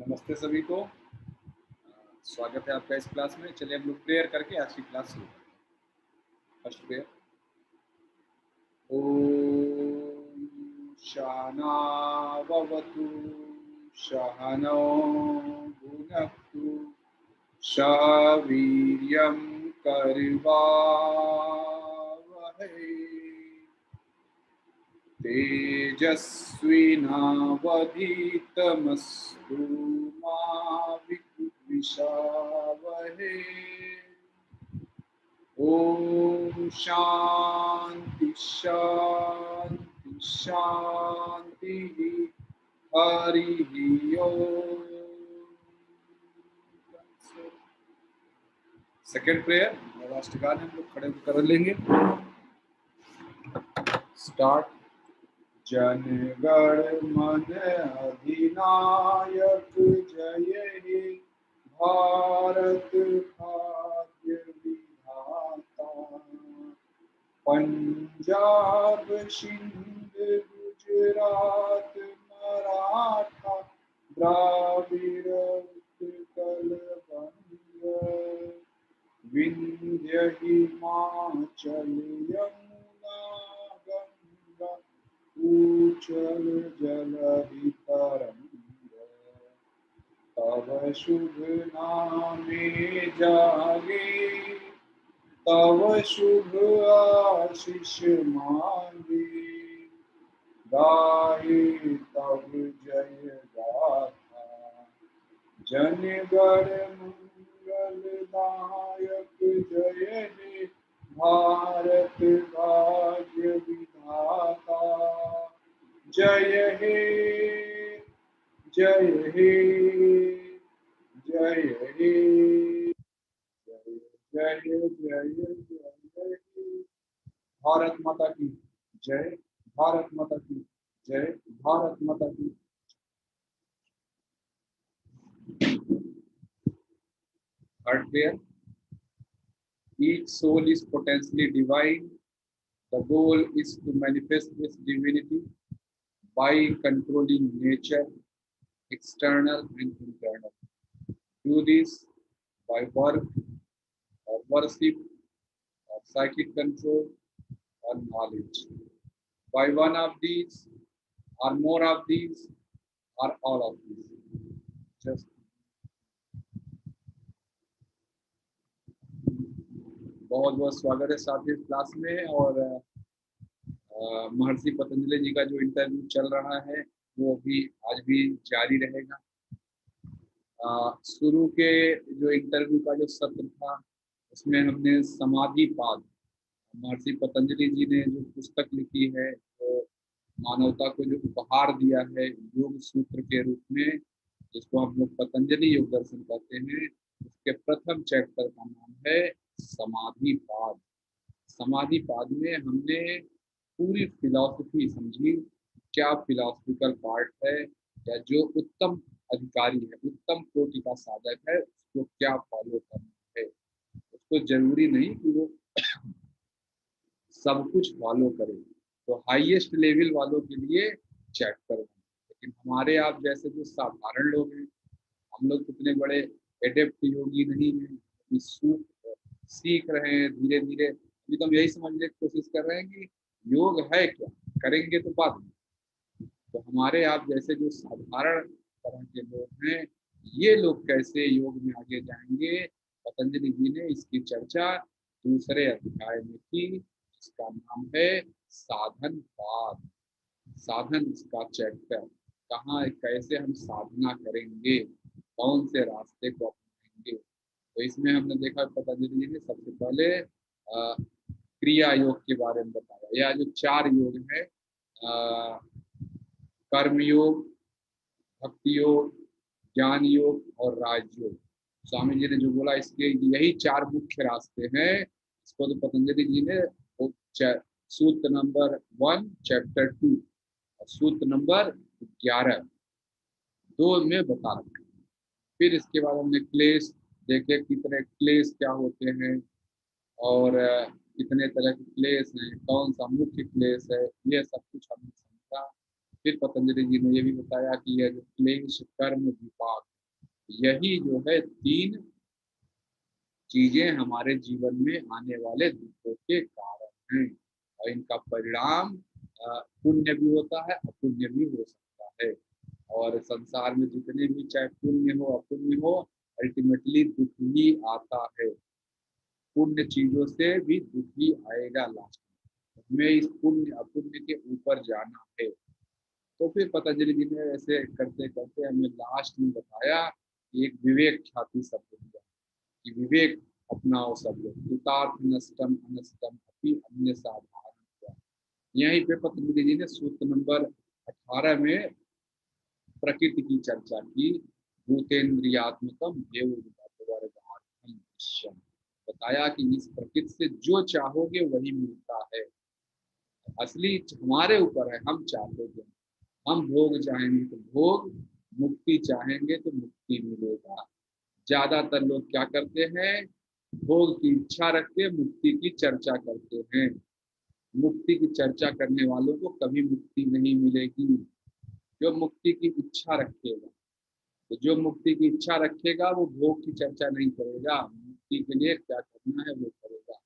नमस्ते सभी को। स्वागत है आपका इस क्लास में। चलिए हम लोग प्रेयर करके आज की क्लास शुरू करते हैं। First prayer. ओम शाना भवतु सहनौ भुनक्तु सवीर्यं करवावहै तेजस्विनावधीतमस्तु मा विद्विषावहै। ओम शांति शांति शांति। हरि ओम। सेकेंड प्रेयर राष्ट्रगान हम लोग खड़े कर लेंगे। स्टार्ट। जनगण मन अधिनायक जय हे भारत भाग्य विधाता। पंजाब सिंध गुजरात मराठा द्राविड़ उत्कल बंग विंध्य हिमाचल यमुना गंगा उच्चल जलधि तरंग। तव शुभ नामे जागे तव शुभ आशीष मांगे। गाये तव जय गाथा जनगण मंगलदायक जय हे भारत भाग्य विधाता। जय हे जय हे जय हे जय जय जय जय। भारत माता की जय। भारत माता की जय। भारत माता की। Third prayer. Each soul is potentially divine. The goal is to manifest this divinity by controlling nature, external and internal. Do this by work or worship or psychic control or knowledge. By one of these or more of these or all of these. Just बहुत बहुत स्वागत है साथियों class में। और महर्षि पतंजलि जी का जो interview चल रहा है वो अभी आज भी जारी रहेगा। शुरू के जो इंटरव्यू का जो सत्र था उसमें हमने समाधि पाद, महर्षि पतंजलि जी ने जो पुस्तक लिखी है तो मानवता को जो उपहार दिया है योग सूत्र के रूप में, जिसको हम लोग पतंजलि योग दर्शन कहते हैं, उसके प्रथम चैप्टर का नाम है समाधि पाद। समाधि पाद में हमने पूरी फिलॉसफी समझी, क्या फिलॉसफिकल पार्ट है, या जो उत्तम अधिकारी है, उत्तम कोटि का साधक है, उसको क्या फॉलो करना है। उसको जरूरी नहीं कि वो सब कुछ फॉलो करे, तो हाईएस्ट लेवल वालों के लिए चैप्टर है। लेकिन हमारे आप जैसे जो साधारण लोग हैं, हम लोग कितने बड़े एडेप्ट योगी नहीं हैं, सीख रहे हैं धीरे धीरे। अभी तो हम यही समझने की कोशिश कर रहे हैं कि योग है क्या, करेंगे तो बाद में। तो हमारे आप जैसे जो साधारण तरह के लोग हैं, ये लोग कैसे योग में आगे जाएंगे, पतंजलि जी ने इसकी चर्चा दूसरे अध्याय में की। इसका नाम है साधन पाद। साधन इसका चैप्टर, कहाँ कैसे हम साधना करेंगे, कौन से रास्ते को अपनाएंगे। तो इसमें हमने देखा पतंजलि जी ने सबसे पहले क्रिया योग के बारे में बताया। यह जो 4 योग है, कर्म योग, भक्ति योग, ज्ञान योग और राजयोग, स्वामी जी ने जो बोला इसके यही 4 मुख्य रास्ते हैं। इसको तो पतंजलि जी ने सूत्र नंबर 1 चैप्टर 2 और सूत्र नंबर 11 2 में बता रखा। फिर इसके बाद हमने क्लेश देखे, कितने क्लेश क्या होते हैं और कितने तरह के क्लेश हैं, कौन सा मुख्य क्लेश है, ये सब कुछ हमने समझा। फिर पतंजलि जी ने ये भी बताया कि यह जो क्लेश कर्म विपाक, यही जो है 3 चीजें हमारे जीवन में आने वाले दुखों के कारण हैं, और इनका परिणाम पुण्य भी होता है, अपुण्य भी हो सकता है। और संसार में जितने भी, चाहे पुण्य हो अपुण्य हो, अल्टीमेटली दुख ही आता है। पुण्य चीजों से भी दुख ही आएगा लास्ट में। हमें इस पुण्य अपुण्य के ऊपर जाना है। तो फिर पतंजलि जी ने ऐसे करते करते हमें लास्ट में बताया कि एक विवेक ख्याति शब्द दिया कि विवेक अपनाओ सब लोग, कृतार्थ नष्टम अनष्टम अपि अन्य साधारण। यहीं पे पतंजलि जी ने सूत्र नंबर 18 में प्रकृति की चर्चा की। भूतेन्द्रियात्मकम बताया कि इस प्रकृति से जो चाहोगे वही मिलता है। असली हमारे ऊपर है, हम चाहते हैं। हम भोग चाहेंगे तो भोग, मुक्ति चाहेंगे तो मुक्ति मिलेगा। ज्यादातर लोग क्या करते हैं, भोग की इच्छा रख के मुक्ति की चर्चा करते हैं। मुक्ति की चर्चा करने वालों को कभी मुक्ति नहीं मिलेगी। जो मुक्ति की इच्छा रखेगा, तो जो मुक्ति की इच्छा रखेगा वो भोग की चर्चा नहीं करेगा, मुक्ति के लिए क्या करना है वो करेगा।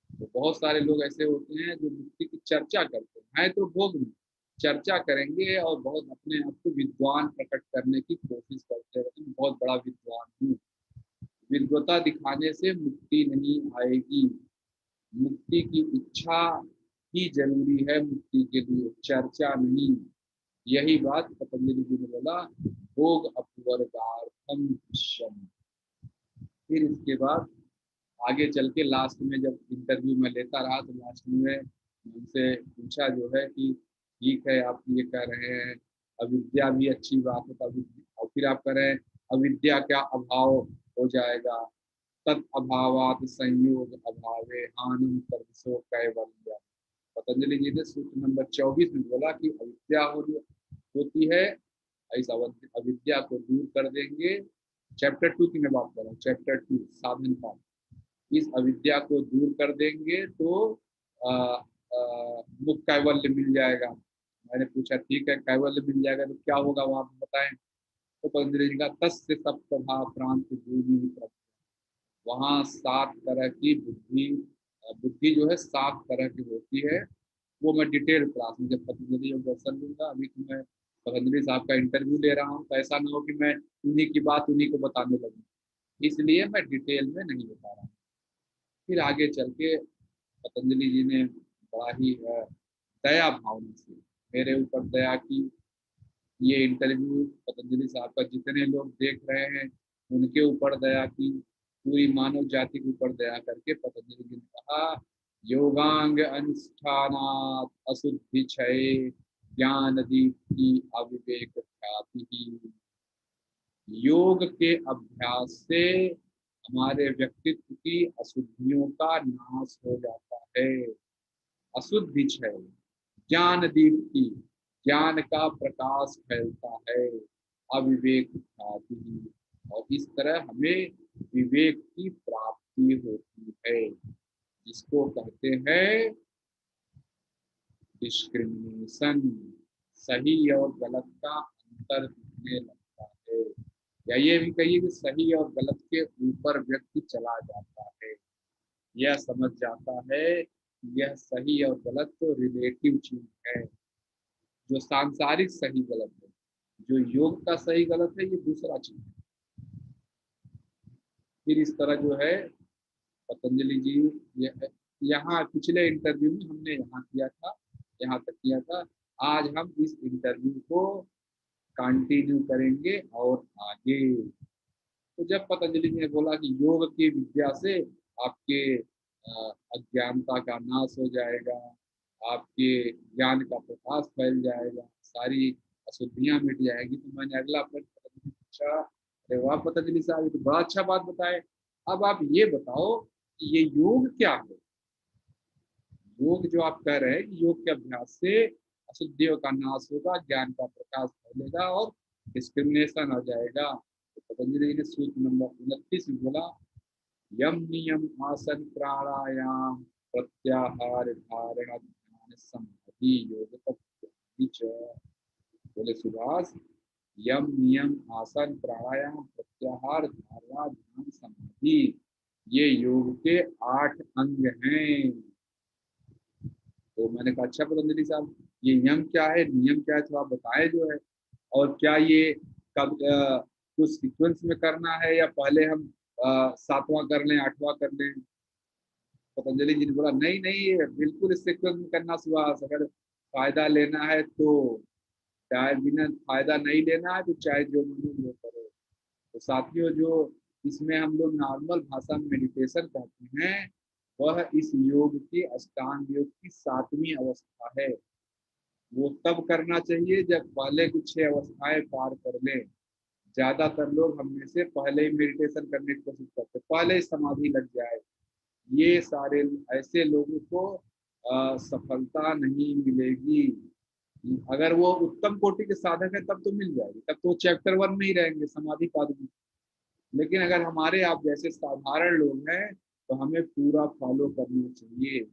तो बहुत सारे लोग ऐसे होते हैं जो मुक्ति की चर्चा करते हैं तो भोग में चर्चा करेंगे और बहुत अपने आप को विद्वान प्रकट करने की कोशिश करते रहते हैं, बहुत बड़ा विद्वान हूँ। विद्वता दिखाने से मुक्ति नहीं आएगी। मुक्ति की इच्छा ही जरूरी है मुक्ति के लिए, चर्चा नहीं। यही बात पतंजलि जी ने बोला, भोग अपवर्गार्थम विश्वम। फिर इसके बाद आगे चल के लास्ट में जब इंटरव्यू में लेता रहा तो लास्ट में उनसे पूछा जो है कि ठीक है आप ये कह रहे हैं अविद्या भी अच्छी बात है, और फिर आप कह रहे हैं अविद्या का अभाव हो जाएगा, तद अभावात संयोग अभावे हानि कर्षो कैवल्य। पतंजलि जी ने सूत्र नंबर 24 में बोला कि अविद्या होती है, इस अविद्या को दूर कर देंगे। चैप्टर 2 की मैं बात कर रहा हूँ, चैप्टर 2 साधन पाठ। इस अविद्या को दूर कर देंगे तो मुख कैवल्य मिल जाएगा। मैंने पूछा ठीक है कैवल्य मिल जाएगा तो क्या होगा वहां पर बताएं। तो पतंजलि जी का तस्य सप्तधा प्रांत भूमि, वहाँ 7 तरह की बुद्धि, बुद्धि जो है 7 तरह की होती है। वो मैं डिटेल क्लास में जब पतंजलि योग दर्शन दूंगा। अभी तो मैं पतंजलि साहब का इंटरव्यू ले रहा हूँ, तो ऐसा ना हो कि मैं उन्हीं की बात उन्हीं को बताने लगूँ, इसलिए मैं डिटेल में नहीं बता रहा हूँ। फिर आगे चल के पतंजलि जी ने बड़ा ही दया भावना से मेरे ऊपर दया की। ये इंटरव्यू पतंजलि साहब का जितने लोग देख रहे हैं उनके ऊपर दया की, पूरी मानव जाति के ऊपर दया करके पतंजलि जी ने कहा, योगांग अनुष्ठानात् अशुद्धि क्षय ज्ञान दीप्ति अविवेक ख्याति। योग के अभ्यास से हमारे व्यक्तित्व की अशुद्धियों का नाश हो जाता है। अशुद्धि क्षय, ज्ञान दीप्ति, ज्ञान का प्रकाश फैलता है, अविवेक ख्याति, और इस तरह हमें विवेक की प्राप्ति होती है, जिसको कहते हैं डिस्क्रिमिनेशन। सही और गलत का अंतर दिखने लगता है, या ये भी कहिए कि सही और गलत के ऊपर व्यक्ति चला जाता है। यह समझ जाता है कि यह सही और गलत तो रिलेटिव चीज है। जो सांसारिक सही गलत है, जो योग का सही गलत है, ये दूसरा चीज है। फिर इस तरह जो है पतंजलि जी, यहाँ पिछले इंटरव्यू में हमने यहाँ किया था, यहाँ तक किया था। आज हम इस इंटरव्यू को कंटिन्यू करेंगे और आगे। तो जब पतंजलि ने बोला कि योग की विद्या से आपके अज्ञानता का नाश हो जाएगा, आपके ज्ञान का प्रकाश फैल जाएगा, सारी अशुद्धियां मिट जाएगी, तो मैंने अगला प्रश्न पतंजलि से पूछा, अरे वाह पतंजलि साहब, ये तो बड़ा अच्छा बात बताए। अब आप ये बताओ कि ये योग क्या है। योग जो आप कह रहे हैं कि योग के अभ्यास से अशुद्धियों का नाश होगा, ज्ञान का प्रकाश फैलेगा और डिस्क्रिमिनेशन आ जाएगा। तो पतंजलि ने सूत्र नंबर 29 में बोला, यम नियम आसन प्राणायाम प्रत्याहार धारणा ध्यान समाधि योग तत्व। बोले सुभाष, यम नियम आसन प्राणायाम प्रत्याहार, धारणा, ध्यान, समाधि, ये योग के 8 अंग हैं। तो मैंने कहा अच्छा पतंजलि साहब, ये यम क्या है, नियम क्या है, तो आप बताएं जो है। और क्या ये कब कुछ सीक्वेंस में करना है, या पहले हम 7वां कर लें, 8वां कर लें। पतंजलि जी ने बोला नहीं नहीं, बिल्कुल इस सीक्वेंस में करना सुभाष। अगर फायदा लेना है तो, चाहे बिना फायदा नहीं लेना है तो चाहे जो मनो वो करो। तो साथियों, जो इसमें हम लोग नॉर्मल भाषा में मेडिटेशन कहते हैं, वह इस योग की, अष्टांग योग की 7वीं अवस्था है। वो तब करना चाहिए जब पहले कुछ 6 अवस्थाएं पार कर लें। ज्यादातर लोग हम में से पहले ही मेडिटेशन करने की कोशिश करते हैं, पहले ही समाधि लग जाए। ये सारे ऐसे लोगों को सफलता नहीं मिलेगी। अगर वो उत्तम कोटि के साधक है तब तो मिल जाएगी, तब तो चैप्टर 1 में ही रहेंगे, समाधि पाद में। लेकिन अगर हमारे आप जैसे साधारण लोग हैं, तो हमें पूरा फॉलो करना चाहिए।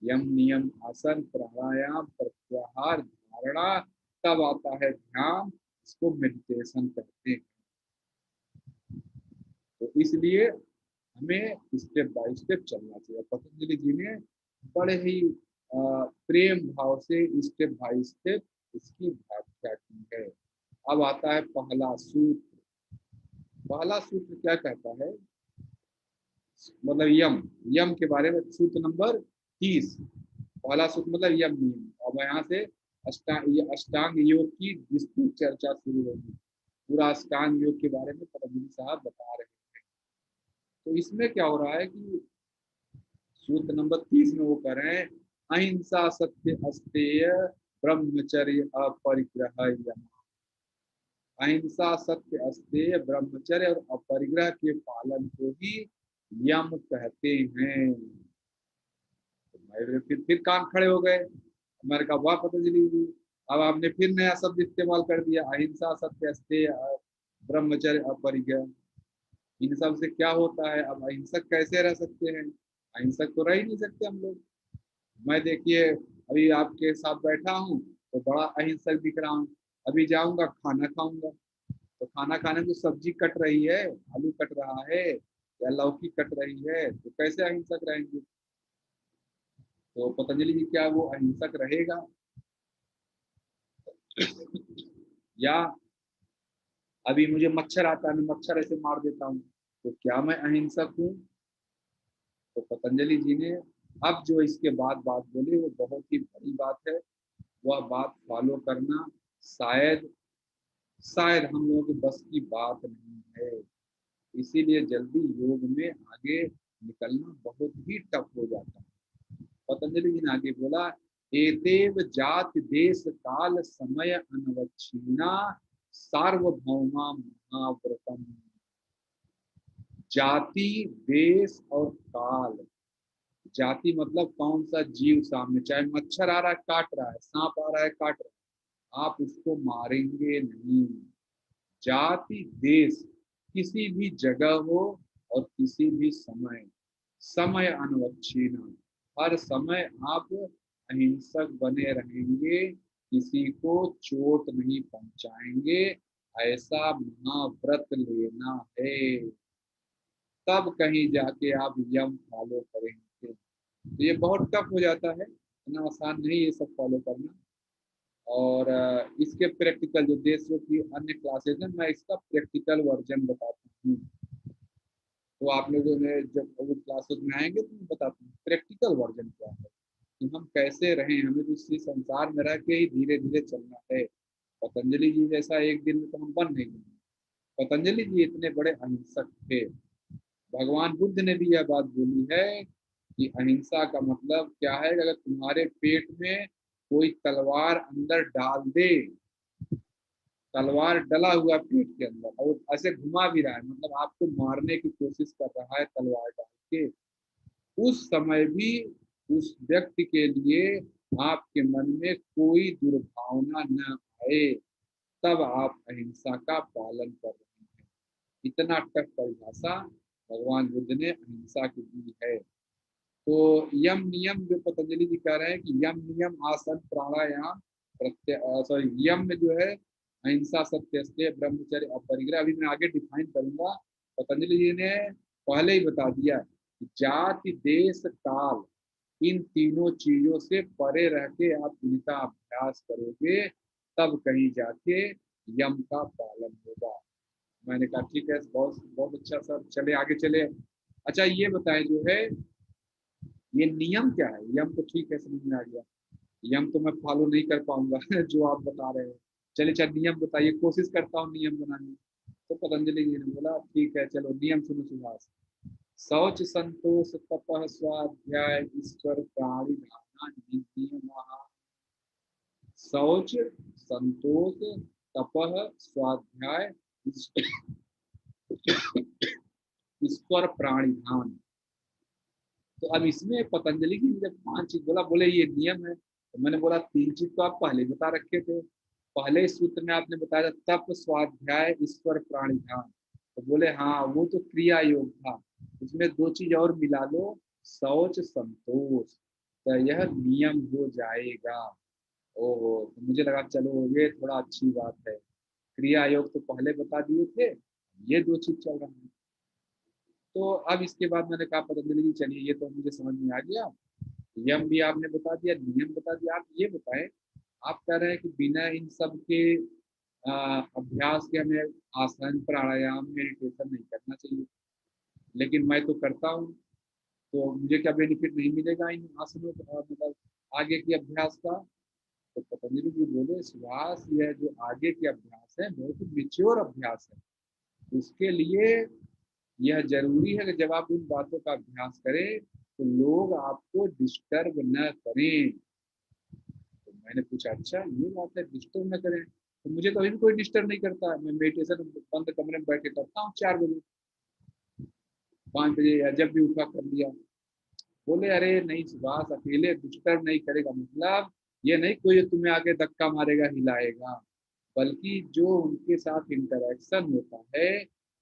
यम नियम आसन प्राणायाम प्रत्याहार धारणा, तब आता है ध्यान। इसको मेडिटेशन कहते हैं। तो इसलिए हमें स्टेप बाय स्टेप चलना चाहिए। पतंजलि जी ने बड़े ही प्रेम भाव से स्टेप बाय स्टेप इसकी व्याख्या की है। अब आता है पहला सूत्र। पहला सूत्र क्या कहता है, मतलब यम, यम के बारे में सूत्र नंबर 30। पहला सूत्र मतलब यम नियम। अब यहाँ से अष्टांग योग की विस्तृत चर्चा शुरू होगी। पूरा अष्टांग योग के बारे में पतंजलि साहब बता रहे हैं। तो इसमें क्या हो रहा है कि सूत्र नंबर 30 में वो कह रहे हैं, अहिंसा सत्य अस्तेय ब्रह्मचर्य अपरिग्रह यम। अहिंसा सत्य अस्तेय ब्रह्मचर्य और अपरिग्रह के पालन को ही यम कहते हैं। तो फिर कान खड़े हो गए। मैंने कहा वाह पतंजलि जी, अब आपने फिर नया शब्द इस्तेमाल कर दिया, अहिंसा सत्य अस्तेय ब्रह्मचर्य अपरिग्रह। इन सब से क्या होता है, अब अहिंसक कैसे रह सकते हैं? अहिंसक तो रह ही नहीं सकते हम लोग। मैं देखिए, अभी आपके साथ बैठा हूँ तो बड़ा अहिंसक दिख रहा हूँ। अभी जाऊंगा खाना खाऊंगा, तो खाना खाने में सब्जी कट रही है, आलू कट रहा है या लौकी कट रही है, तो कैसे अहिंसक रहेंगे? तो पतंजलि जी, क्या वो अहिंसक रहेगा? या अभी मुझे मच्छर आता है, मैं मच्छर ऐसे मार देता हूँ, तो क्या मैं अहिंसक हूँ? तो पतंजलि जी ने अब जो इसके बाद बात बोली, वो बहुत ही बड़ी बात है। वह बात फॉलो करना शायद शायद हम लोगों के बस की बात नहीं है। इसीलिए जल्दी योग में आगे निकलना बहुत ही टफ हो जाता है। पतंजलि जी ने आगे बोला, एतेव जाति देश काल समय अनवच्छिन्ना सार्वभौमा महाव्रतम। जाति, देश और काल। जाति मतलब कौन सा जीव सामने, चाहे मच्छर आ रहा है काट रहा है, सांप आ रहा है काट रहा है, आप उसको मारेंगे नहीं। जाति, देश, किसी भी जगह हो और किसी भी समय, समय अनवच्छिन्न, हर समय आप अहिंसक बने रहेंगे, किसी को चोट नहीं पहुंचाएंगे, ऐसा महाव्रत लेना है। तब कहीं जाके आप यम फॉलो करेंगे। तो ये बहुत टफ हो जाता है, इतना आसान नहीं ये सब फॉलो करना। और इसके प्रैक्टिकल जो देशों की अन्य क्लासेज है, मैं इसका प्रैक्टिकल वर्जन बताता हूँ। तो आप लोगों ने जब वो क्लासेज में आएंगे तो मैं बताता हूँ प्रैक्टिकल वर्जन क्या है, कि हम कैसे रहें। हमें तो इसी संसार में रह के ही धीरे धीरे चलना है। पतंजलि जी जैसा एक दिन में तो हम बन नहीं गए। पतंजलि जी इतने बड़े अहिंसक थे। भगवान बुद्ध ने भी यह बात बोली है कि अहिंसा का मतलब क्या है, अगर तुम्हारे पेट में कोई तलवार अंदर डाल दे, तलवार डला हुआ पेट के अंदर और ऐसे घुमा भी रहा है, मतलब आपको मारने की कोशिश कर रहा है तलवार डाल के, उस समय भी उस व्यक्ति के लिए आपके मन में कोई दुर्भावना न आए, तब आप अहिंसा का पालन कर रहे हैं। इतना टफ परिभाषा भगवान बुद्ध ने अहिंसा की दी है। तो यम नियम जो पतंजलि जी कह रहे हैं कि यम नियम आसन प्राणायाम सॉरी, यम में जो है अहिंसा सत्य अस्तेय ब्रह्मचर्य अपरिग्रह। अभी मैं आगे डिफाइन करूंगा। पतंजलि जी ने पहले ही बता दिया कि जाति देश काल इन तीनों चीजों से परे रह के आप इनका अभ्यास करोगे तब कहीं जाके यम का पालन होगा। मैंने कहा ठीक है, बहुत बहुत अच्छा सर, चले आगे चले। अच्छा ये बताएं जो है ये नियम क्या है। यम तो ठीक है, समझ में आ गया। यम तो मैं फॉलो नहीं कर पाऊंगा जो आप बता रहे हैं। चलिए अच्छा नियम बताइए, कोशिश करता हूँ नियम बनाने। तो पतंजलि जी ने बोला ठीक है चलो नियम सुनो सुभाष। शौच संतोष तपः स्वाध्याय ईश्वर प्राणी धारणा नियम। शौच संतोष तपः स्वाध्याय ईश्वर प्राणी ध्यान। तो अब इसमें पतंजलि की जब 5 चीज बोला, बोले ये नियम है, तो मैंने बोला 3 चीज तो आप पहले बता रखे थे। पहले सूत्र में आपने बताया था तप स्वाध्याय ईश्वर प्राणी ध्यान। तो बोले हाँ वो तो क्रिया योग था, उसमें 2 चीज और मिला लो, शौच संतोष, तो यह नियम हो जाएगा। ओहो, तो मुझे लगा चलो ये थोड़ा अच्छी बात है। क्रिया योग तो पहले बता दिए थे, ये 2 चीज चल रहा है। तो अब इसके बाद मैंने कहा पतंजलि जी चलिए ये तो मुझे समझ में आ गया, यम भी आपने बता दिया, नियम बता दिया। आप ये बताएं, आप कह रहे हैं कि बिना इन सब के अभ्यास के हमें आसन प्राणायाम मेडिटेशन नहीं करना चाहिए, लेकिन मैं तो करता हूँ, तो मुझे क्या बेनिफिट नहीं मिलेगा इन आसनों का, मतलब आगे के अभ्यास का। तो पतंजलि जी बोले सुभाष यह जो आगे के अभ्यास है बहुत ही मेच्योर अभ्यास है, उसके लिए यह जरूरी है कि जब आप उन बातों का अभ्यास करें तो लोग आपको डिस्टर्ब न करें। तो मैंने पूछा अच्छा ये बात है डिस्टर्ब न करें, तो मुझे तो अभी भी कोई डिस्टर्ब नहीं करता है। मैं मेडिटेशन बंद कमरे में बैठ के करता हूँ 4 बजे 5 बजे या जब भी उठा कर लिया। बोले अरे नहीं सुभाष अकेले डिस्टर्ब नहीं करेगा, मतलब ये नहीं कोई तुम्हें आके धक्का मारेगा हिलाएगा, बल्कि जो उनके साथ इंटरेक्शन होता है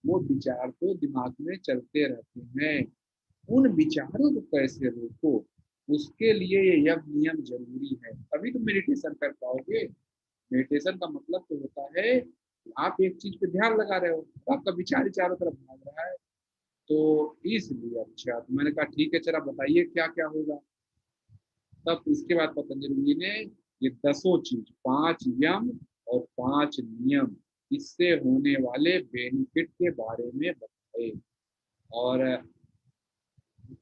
वो विचार तो दिमाग में चलते रहते हैं, उन विचारों को कैसे रोको उसके लिए ये यम नियम जरूरी है, तभी तुम मेडिटेशन कर पाओगे। मेडिटेशन का मतलब तो होता है कि आप एक चीज पे ध्यान लगा रहे हो, आपका विचार ही चारों तरफ भाग रहा है। तो इसलिए अच्छा, तो मैंने कहा ठीक है चला बताइए क्या क्या होगा। तब इसके बाद पतंजलि जी ने ये 10 चीज, 5 यम और 5 नियम, इससे होने वाले बेनिफिट के बारे में बताए। और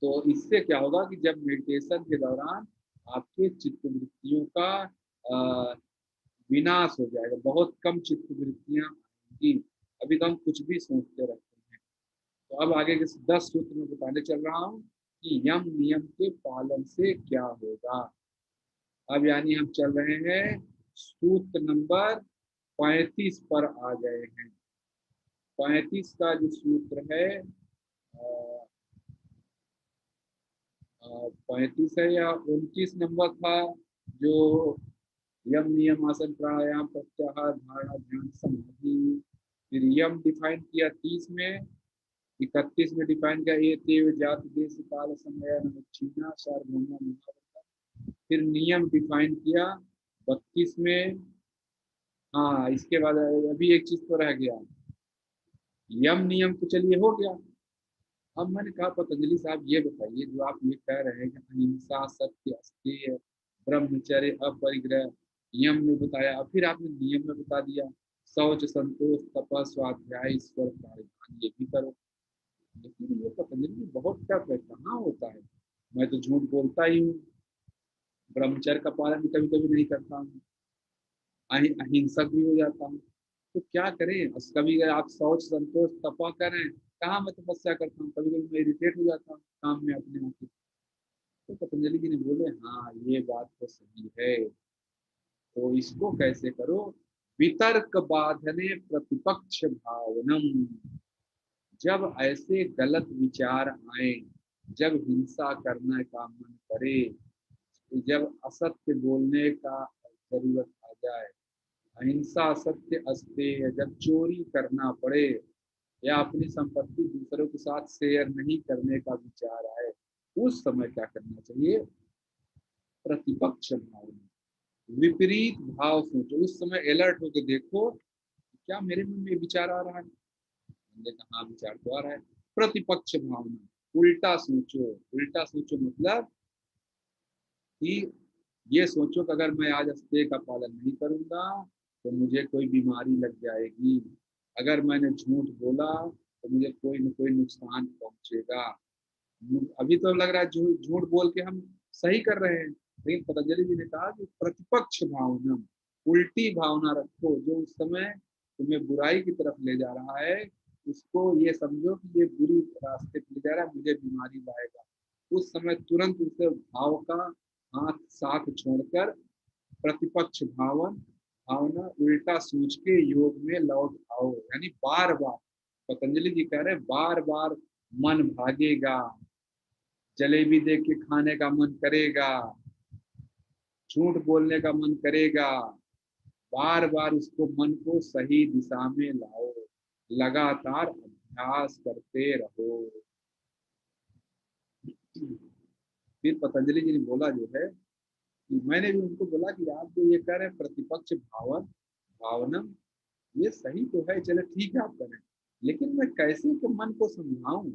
तो इससे क्या होगा कि जब मेडिटेशन के दौरान आपके चित्तवृत्तियों का विनाश हो जाएगा, बहुत कम चित्तवृत्तियां आएंगी। अभी तो हम कुछ भी सोचते रहते हैं। तो अब आगे के 10 सूत्र में बताने चल रहा हूँ कि यम नियम के पालन से क्या होगा। अब यानी हम चल रहे हैं सूत्र नंबर 35 पर आ गए हैं। 35 का जो सूत्र है 35 है या 29 नंबर था, जो यम नियम आसन प्राणायाम प्रत्याहार धारणा ध्यान समाधि। फिर यम डिफाइन किया 30 में, 31 में डिफाइन किया ये तेव जात देश काल समय नवच्छिन्ना सार्वभौमा महावता। फिर नियम डिफाइन किया 32 में। हाँ इसके बाद अभी एक चीज तो रह गया, यम नियम तो चलिए हो गया। अब मैंने कहा पतंजलि साहब ये बताइए जो आप ये कह रहे हैं कि अहिंसा सत्य अस्तेय ब्रह्मचर्य अपरिग्रह यम में बताया, अब फिर आपने नियम में बता दिया शौच संतोष तपस स्वाध्याय ईश्वर प्राणिधान ये भी करो। लेकिन ये पतंजलि बहुत टफ है, कहाँ होता है। मैं तो झूठ बोलता ही हूँ, ब्रह्मचर्य का पालन कभी कभी नहीं करता हूँ, अहिंसक भी हो जाता हूँ। तो क्या करें, कभी अगर आप शौच संतोष तपा करें, कहाँ मैं तपस्या करता हूँ, कभी कभी मैं इरिटेट हो जाता हूँ काम में अपने आप। तो पतंजलि जी ने बोले हाँ ये बात तो सही है, तो इसको कैसे करो। वितर्क बाधने प्रतिपक्ष भावनम, जब ऐसे गलत विचार आए, जब हिंसा करने का मन करे, जब असत्य बोलने का जरूरत आ जाए, अहिंसा सत्य अस्तेय, जब चोरी करना पड़े या अपनी संपत्ति दूसरों के साथ शेयर नहीं करने का विचार आए, उस समय क्या करना चाहिए। प्रतिपक्ष भाव, विपरीत भाव सोचो, उस समय अलर्ट होकर देखो क्या मेरे मन में विचार आ रहा है? हमने कहा हाँ, विचार तो आ रहा है। प्रतिपक्ष भावना, उल्टा सोचो। उल्टा सोचो मतलब कि ये सोचो कि अगर मैं आज अस्तेय का पालन नहीं करूंगा तो मुझे कोई बीमारी लग जाएगी, अगर मैंने झूठ बोला तो मुझे कोई न कोई नुकसान पहुंचेगा। अभी तो लग रहा है झूठ झूठ बोल के हम सही कर रहे हैं, लेकिन पतंजलि जी ने कहा कि प्रतिपक्ष भावना, उल्टी भावना रखो। जो उस समय तुम्हें बुराई की तरफ ले जा रहा है उसको ये समझो कि ये बुरी रास्ते पे ले जा रहा है, मुझे बीमारी लाएगा। उस समय तुरंत उस भाव का हाथ साथ छोड़कर प्रतिपक्ष भावना उल्टा सोच के योग में लौट आओ। यानी बार बार पतंजलि जी कह रहे हैं बार बार मन भागेगा, जलेबी देख के खाने का मन करेगा, झूठ बोलने का मन करेगा, बार बार उसको मन को सही दिशा में लाओ, लगातार अभ्यास करते रहो। फिर पतंजलि जी ने बोला जो है कि मैंने भी उनको बोला कि आप जो ये कह रहे हैं प्रतिपक्ष भावनम, ये सही तो है, चले ठीक है आप करें, लेकिन मैं कैसे के मन को समझाऊं?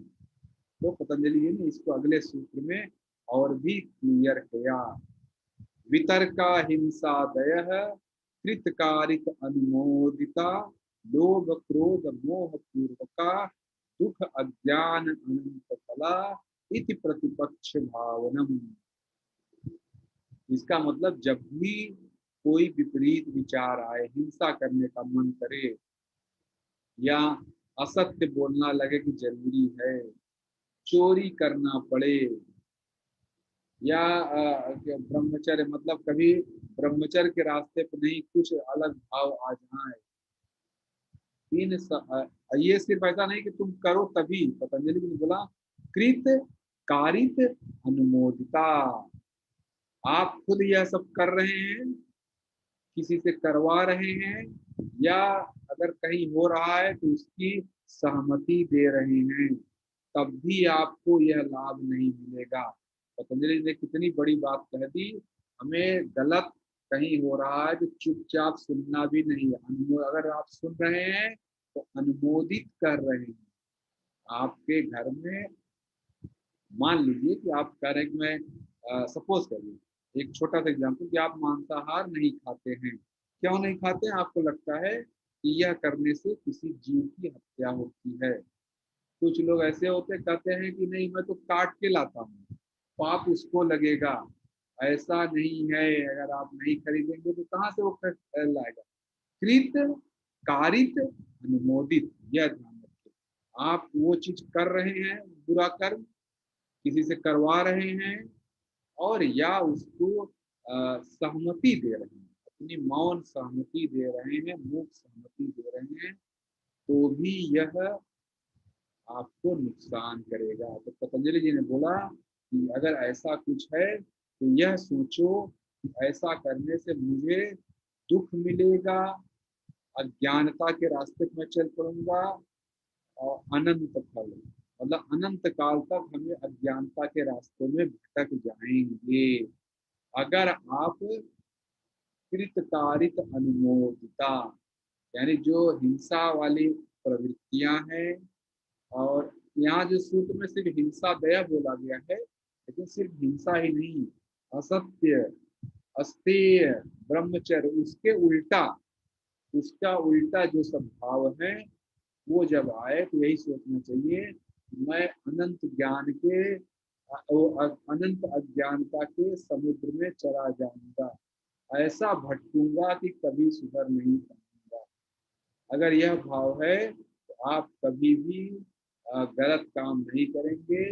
तो पतंजलि जी ने इसको अगले सूत्र में और भी क्लियर किया। वितर्का हिंसा दय कृतकारिक अनुमोदिता लोभ क्रोध मोह पूर्वका दुख अज्ञान अनंत फला इति प्रतिपक्ष भावनम। इसका मतलब जब भी कोई विपरीत विचार आए, हिंसा करने का मन करे या असत्य बोलना लगे कि जरूरी है, चोरी करना पड़े या ब्रह्मचर्य मतलब कभी ब्रह्मचर्य के रास्ते पर नहीं कुछ अलग भाव आ जाए, ये सिर्फ ऐसा नहीं कि तुम करो तभी। पतंजलि ने बोला कृत कारित अनुमोदिता, आप खुद यह सब कर रहे हैं, किसी से करवा रहे हैं, या अगर कहीं हो रहा है तो उसकी सहमति दे रहे हैं, तब भी आपको यह लाभ नहीं मिलेगा। पतंजलि ने कितनी बड़ी बात कह दी। हमें गलत कहीं हो रहा है तो चुपचाप सुनना भी नहीं है, अगर आप सुन रहे हैं तो अनुमोदित कर रहे हैं। आपके घर में मान लीजिए कि आप कह रहे हैं कि मैं सपोज करिए एक छोटा सा एग्जांपल कि आप मांसाहार नहीं खाते हैं, क्यों नहीं खाते हैं? आपको लगता है कि यह करने से किसी जीव की हत्या होती है। कुछ लोग ऐसे होते कहते हैं कि नहीं मैं तो काट के लाता हूँ, पाप उसको लगेगा। ऐसा नहीं है, अगर आप नहीं खरीदेंगे तो कहाँ से वो लाएगा? कृत कारित अनुमोदित, यह ध्यान रखिए। आप वो चीज कर रहे हैं, बुरा कर्म किसी से करवा रहे हैं, और या उसको सहमति दे रहे हैं, अपनी मौन सहमति दे रहे हैं, मूक सहमति दे रहे हैं, तो भी यह आपको नुकसान करेगा। तो पतंजलि जी ने बोला कि अगर ऐसा कुछ है तो यह सोचो कि ऐसा करने से मुझे दुख मिलेगा, अज्ञानता के रास्ते में चल पड़ूंगा, और अनंत फल मतलब अनंत काल तक हमें अज्ञानता के रास्ते में भटक जाएंगे। अगर आप कृतकारित अनुमोदिता, यानी जो हिंसा वाली प्रवृत्तियां हैं, और यहाँ जो सूत्र में सिर्फ हिंसा दया बोला गया है, लेकिन सिर्फ हिंसा ही नहीं, असत्य, अस्तेय, ब्रह्मचर्य, उसके उल्टा, उसका उल्टा जो सब भाव है वो जब आए तो यही सोचना चाहिए मैं अनंत ज्ञान के अनंत अज्ञानता के समुद्र में चला जाऊंगा, ऐसा भटकूंगा कि कभी सुधर नहीं पाऊंगा। अगर यह भाव है तो आप कभी भी गलत काम नहीं करेंगे।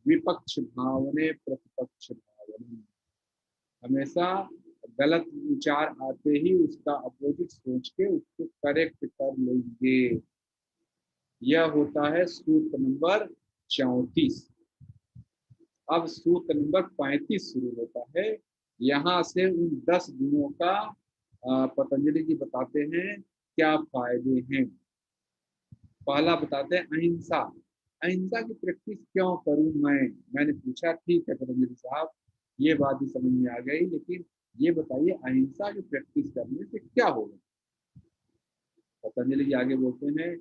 विपक्ष भावने प्रतिपक्ष भावने, हमेशा गलत विचार आते ही उसका अपोजिट सोच के उसको करेक्ट कर लेंगे। यह होता है सूत्र नंबर 34। अब सूत्र नंबर 35 शुरू होता है। यहाँ से उन 10 गुणों का पतंजलि जी बताते हैं क्या फायदे हैं। पहला बताते हैं अहिंसा। अहिंसा की प्रैक्टिस क्यों करूं मैंने पूछा, ठीक है पतंजलि साहब ये बात भी समझ में आ गई, लेकिन ये बताइए अहिंसा की प्रैक्टिस करने से क्या होगा? पतंजलि जी आगे बोलते हैं,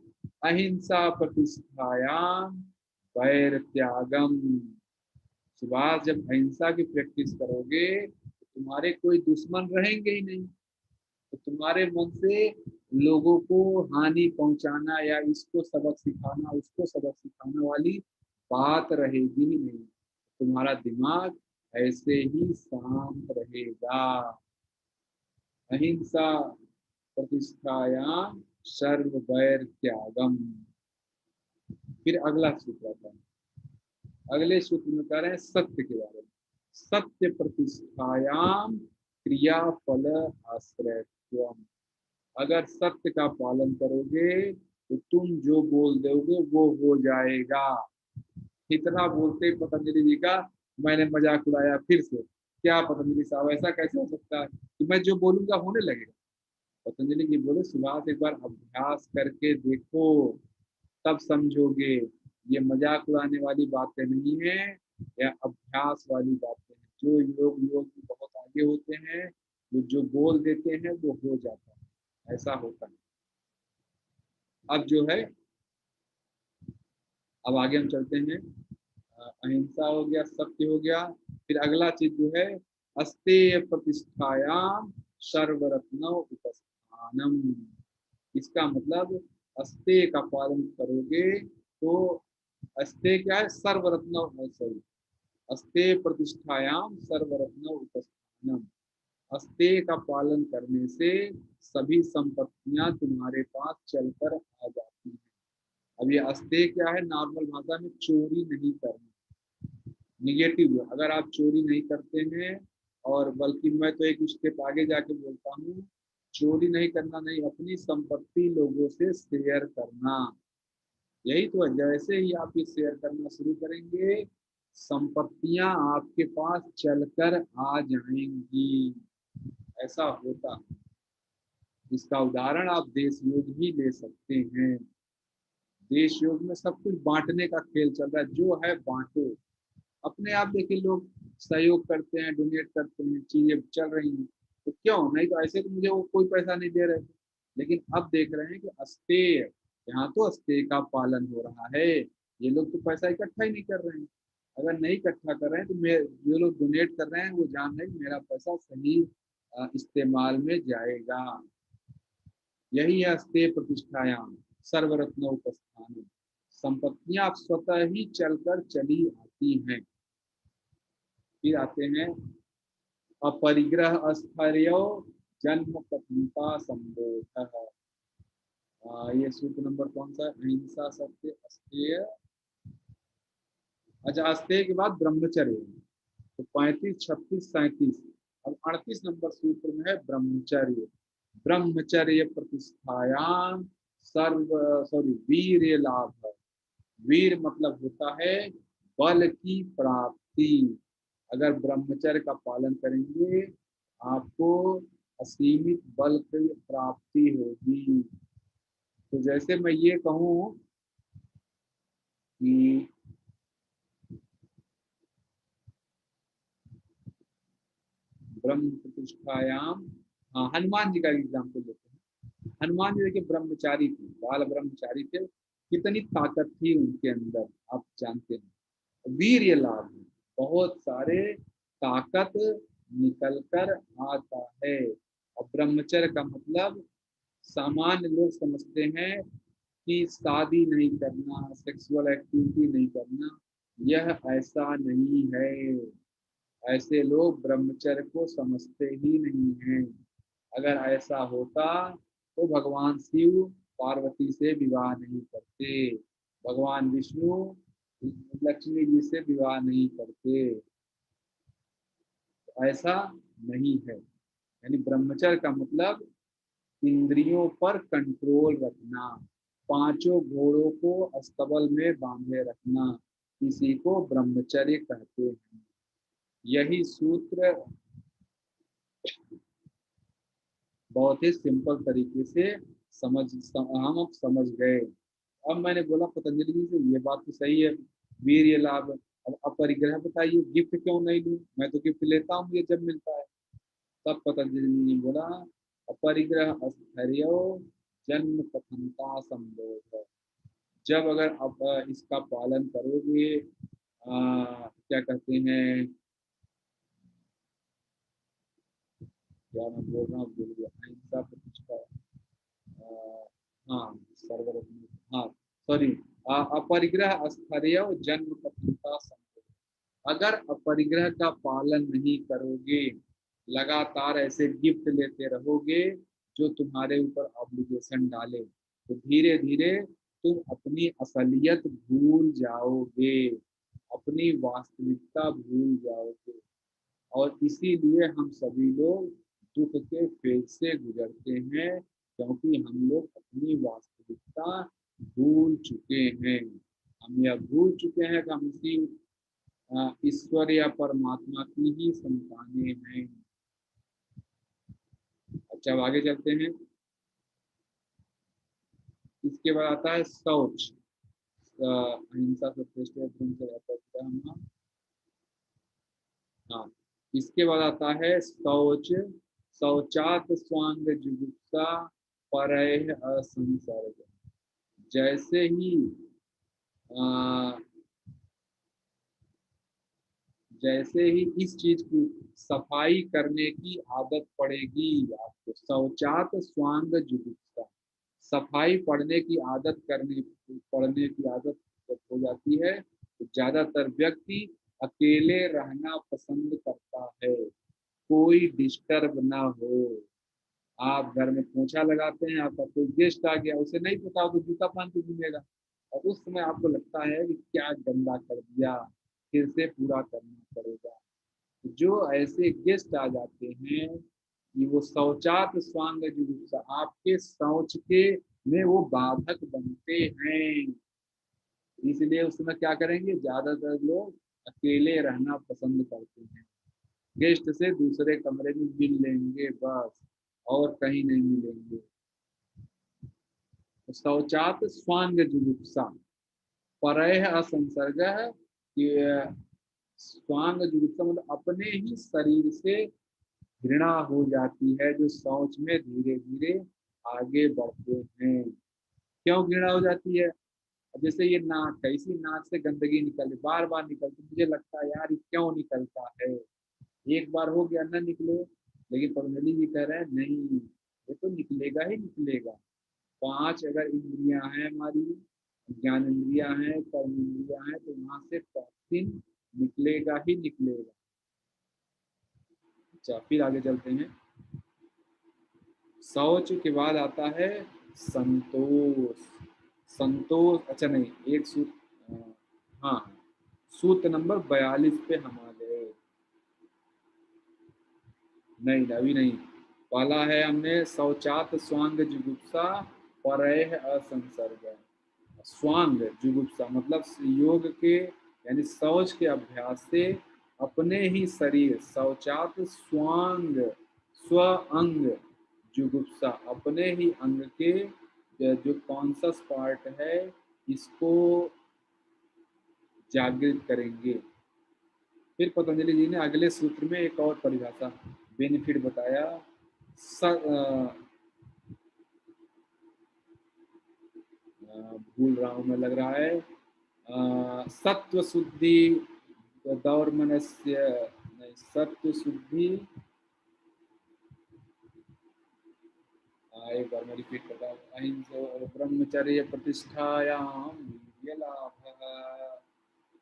अहिंसा प्रतिष्ठायाम वैर त्यागम। सुभाष, जब अहिंसा की प्रैक्टिस करोगे तो तुम्हारे कोई दुश्मन रहेंगे ही नहीं, तो तुम्हारे मन से लोगों को हानि पहुंचाना या इसको सबक सिखाना उसको सबक सिखाना वाली बात रहेगी ही नहीं। तुम्हारा दिमाग ऐसे ही शांत रहेगा। अहिंसा प्रतिष्ठायाम सर्व वैर त्यागम। फिर अगला सूत्र आता है, अगले सूत्र में कह रहे हैं सत्य के बारे में। सत्य प्रतिष्ठायाम क्रिया फल आश्रयत्वम। अगर सत्य का पालन करोगे तो तुम जो बोल दोगे वो हो जाएगा। इतना बोलते ही पतंजलि जी का मैंने मजाक उड़ाया फिर से, क्या पतंजलि साहब ऐसा कैसे हो सकता है कि मैं जो बोलूंगा होने लगेगा। पतंजलि जी बोले, सुभाष एक बार अभ्यास करके देखो तब समझोगे। ये मजाक उड़ाने वाली बातें नहीं है, या अभ्यास वाली बातें हैं। जो योग में बहुत आगे होते हैं वो जो बोल देते हैं वो हो जाता है, ऐसा होता है। अब जो है, अब आगे हम चलते हैं। अहिंसा हो गया, सत्य हो गया, फिर अगला चीज जो है अस्तेय प्रतिष्ठायाम सर्वरत्न उपस्थानम। इसका मतलब अस्तेय का पालन करोगे तो अस्तेय क्या है, सर्वरत्न, सॉरी, अस्तेय प्रतिष्ठायाम सर्वरत्न उपस्थानम। अस्तेय का पालन करने से सभी संपत्तियां तुम्हारे पास चलकर आ जाती हैं। अब ये अस्तेय क्या है, नॉर्मल भाषा में चोरी नहीं करना, निगेटिव। अगर आप चोरी नहीं करते हैं, और बल्कि मैं तो एक स्टेप आगे जाके बोलता हूँ, चोरी नहीं करना नहीं, अपनी संपत्ति लोगों से शेयर करना। यही तो है, जैसे ही आप ये शेयर करना शुरू करेंगे संपत्तियां आपके पास चलकर आ जाएंगी। ऐसा होता है। इसका उदाहरण आप देश योग भी ले सकते हैं। देश योग में सब कुछ बांटने का खेल चल रहा है, जो है बांटो। अपने आप देखिए, लोग सहयोग करते हैं, डोनेट करते हैं, चीजें चल रही हैं। तो क्यों नहीं, तो ऐसे तो मुझे वो कोई पैसा नहीं दे रहे थे, लेकिन अब देख रहे हैं कि अस्तेय, यहाँ तो अस्तेय का पालन हो रहा है। ये लोग तो पैसा इकट्ठा ही नहीं कर रहे हैं। अगर नहीं इकट्ठा कर रहे हैं तो जो लोग डोनेट कर रहे हैं वो जान रहे हैं कि मेरा पैसा सही इस्तेमाल में जाएगा। यही है अस्तेय प्रतिष्ठायाम सर्वरत्न उपस्थान। संपत्तियां स्वतः ही चलकर चली आती हैं। फिर आते हैं अपरिग्रह स्थर्यो जन्म कथुता संबोध। ये सूत्र नंबर कौन सा है, अहिंसा सत्य अस्तेय। अच्छा, अस्तेय के बाद ब्रह्मचर्य, तो 35, 36, 37। अब 38 नंबर सूत्र में है ब्रह्मचर्य। ब्रह्मचर्य प्रतिष्ठायाम सर्व, सॉरी, वीर लाभ है। वीर मतलब होता है बल की प्राप्ति। अगर ब्रह्मचर्य का पालन करेंगे आपको असीमित बल की प्राप्ति होगी। तो जैसे मैं ये कहूँ कि ब्रह्म प्रतिष्ठायाम, हाँ, हनुमान जी का एग्जाम्पल लेते हैं। हनुमान जी देखिए ब्रह्मचारी थे, बाल ब्रह्मचारी थे। कितनी ताकत थी उनके अंदर, आप जानते हैं। वीर ये लाभ है, बहुत सारे ताकत निकल कर आता है। और ब्रह्मचर्य का मतलब सामान्य लोग समझते हैं कि शादी नहीं करना, सेक्सुअल एक्टिविटी नहीं करना। यह ऐसा नहीं है। ऐसे लोग ब्रह्मचर्य को समझते ही नहीं हैं। अगर ऐसा होता तो भगवान शिव पार्वती से विवाह नहीं करते, भगवान विष्णु लक्ष्मी जी से विवाह नहीं करते। ऐसा नहीं है। यानी ब्रह्मचर्य का मतलब इंद्रियों पर कंट्रोल रखना, पांचों घोड़ों को अस्तबल में बांधे रखना, इसी को ब्रह्मचर्य कहते हैं। यही सूत्र बहुत ही सिंपल तरीके से हम अब समझ गए। अब मैंने बोला पतंजलि जी से, ये बात तो सही है, वीर ये लाभ। अब अपरिग्रह बताइए, गिफ्ट क्यों नहीं लूं, मैं तो गिफ्ट लेता हूँ ये जब मिलता है। तब पतंजलि ने बोला अपरिग्रह स्थैर्यो जन्म कथनता संबोध। जब अगर आप इसका पालन करोगे, क्या कहते हैं, क्या मैं बोल रहा हूँ भूल गया, अहिंसा प्रतिष्ठा, हाँ सर्वर, हाँ सॉरी, अपरिग्रह स्थैर्य जन्म कथनता संबोध। अगर अपरिग्रह का पालन नहीं करोगे, लगातार ऐसे गिफ्ट लेते रहोगे जो तुम्हारे ऊपर ऑब्लिगेशन डाले, तो धीरे धीरे तुम अपनी असलियत भूल जाओगे, अपनी वास्तविकता भूल जाओगे। और इसीलिए हम सभी लोग दुख के फेज से गुजरते हैं, क्योंकि हम लोग अपनी वास्तविकता भूल चुके हैं। हम यह भूल चुके हैं कि हम इसी ईश्वर या परमात्मा की ही संतानें हैं। अच्छा, अब आगे चलते हैं। इसके बाद आता है शौच। अहिंसा सत्यनिष्ठ ब्रह्म से रहता है हम। हाँ, इसके बाद आता है शौच। शौचात स्वांग जुगुप्सा परैः असंसर्ग। जैसे ही अ, जैसे ही इस चीज की सफाई करने की आदत पड़ेगी आपको, शौचात स्वांग जुगुप्सा, सफाई पढ़ने की आदत पढ़ने की आदत जब हो जाती है, तो ज्यादातर व्यक्ति अकेले रहना पसंद करता है, कोई डिस्टर्ब ना हो। आप घर में पोछा लगाते हैं, आपका कोई गेस्ट आ गया, उसे नहीं पता हो तो जूता पहन के घूमेगा, और उस समय आपको लगता है कि क्या गंदा कर दिया, फिर से पूरा करना पड़ेगा। जो ऐसे गेस्ट आ जाते हैं कि वो शौचात स्वांग जुगुप्सा, आपके शौच के में वो बाधक बनते हैं, इसलिए उस समय क्या करेंगे, ज्यादातर लोग अकेले रहना पसंद करते हैं, गेस्ट से दूसरे कमरे में मिल लेंगे बस, और कहीं नहीं मिलेंगे। तो शौचात स्वांग जुगुप्सा परैः असंसर्ग, स्वांग जुगुप्सा मतलब अपने ही शरीर से घृणा हो जाती है जो शौच में धीरे धीरे आगे बढ़ते हैं। क्यों घृणा हो जाती है? जैसे ये नाक है, इसी नाक से गंदगी निकले, बार बार निकलती, मुझे लगता है यार ये क्यों निकलता है, एक बार हो गया न निकले, लेकिन पतंजलि जी कह रहे हैं नहीं, ये तो निकलेगा ही निकलेगा। पांच अगर इंद्रियां हैं हमारी, ज्ञान इंद्रियां हैं, कर्म इंद्रियां हैं, तो वहां से टॉक्सिन निकलेगा ही निकलेगा। अच्छा, फिर आगे चलते हैं। शौच के बाद आता है संतोष। संतोष, अच्छा नहीं, एक सूत्र, हाँ, सूत्र नंबर 42 पे हम आ गए। नहीं, अभी नहीं। पहला है हमने शौचात स्वांग जुगुप्सा परैः असंसर्ग। स्वांग जुगुप्सा मतलब योग के यानी शौच के अभ्यास से अपने ही शरीर, शौचात स्वांग, स्व अंग, जुगुप्सा अपने ही अंग के जो कॉन्शस पार्ट है, इसको जागृत करेंगे। फिर पतंजलि जी ने अगले सूत्र में एक और परिभाषा, बेनिफिट बताया। भूल रहा हूँ मैं, लग रहा है सत्व शुद्धि दौर मनस्य, नहीं, सत्व शुद्धि, एक बार मैं रिपीट करता हूँ। अहिंसा और ब्रह्मचर्य प्रतिष्ठायाम वीर्य लाभः,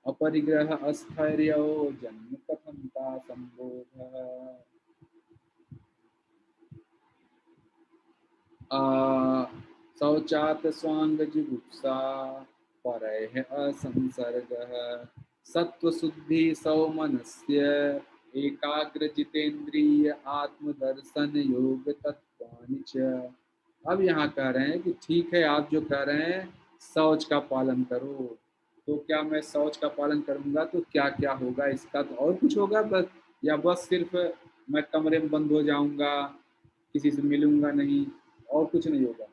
अपरिग्रह स्थैर्यो जन्म कथनता संबोधः। शौचात स्वांग जुगुप्सा परैः असंसर्गः, सत्वशुद्धि सौमनस्य एकाग्र जितेन्द्रिय आत्मदर्शन योग तत्वानि च। अब यहाँ कह रहे हैं कि ठीक है, आप जो कह रहे हैं शौच का पालन करो, तो क्या मैं शौच का पालन करूंगा तो क्या क्या होगा इसका, तो और कुछ होगा बस, या बस सिर्फ मैं कमरे में बंद हो जाऊंगा, किसी से मिलूंगा नहीं, और कुछ नहीं होगा?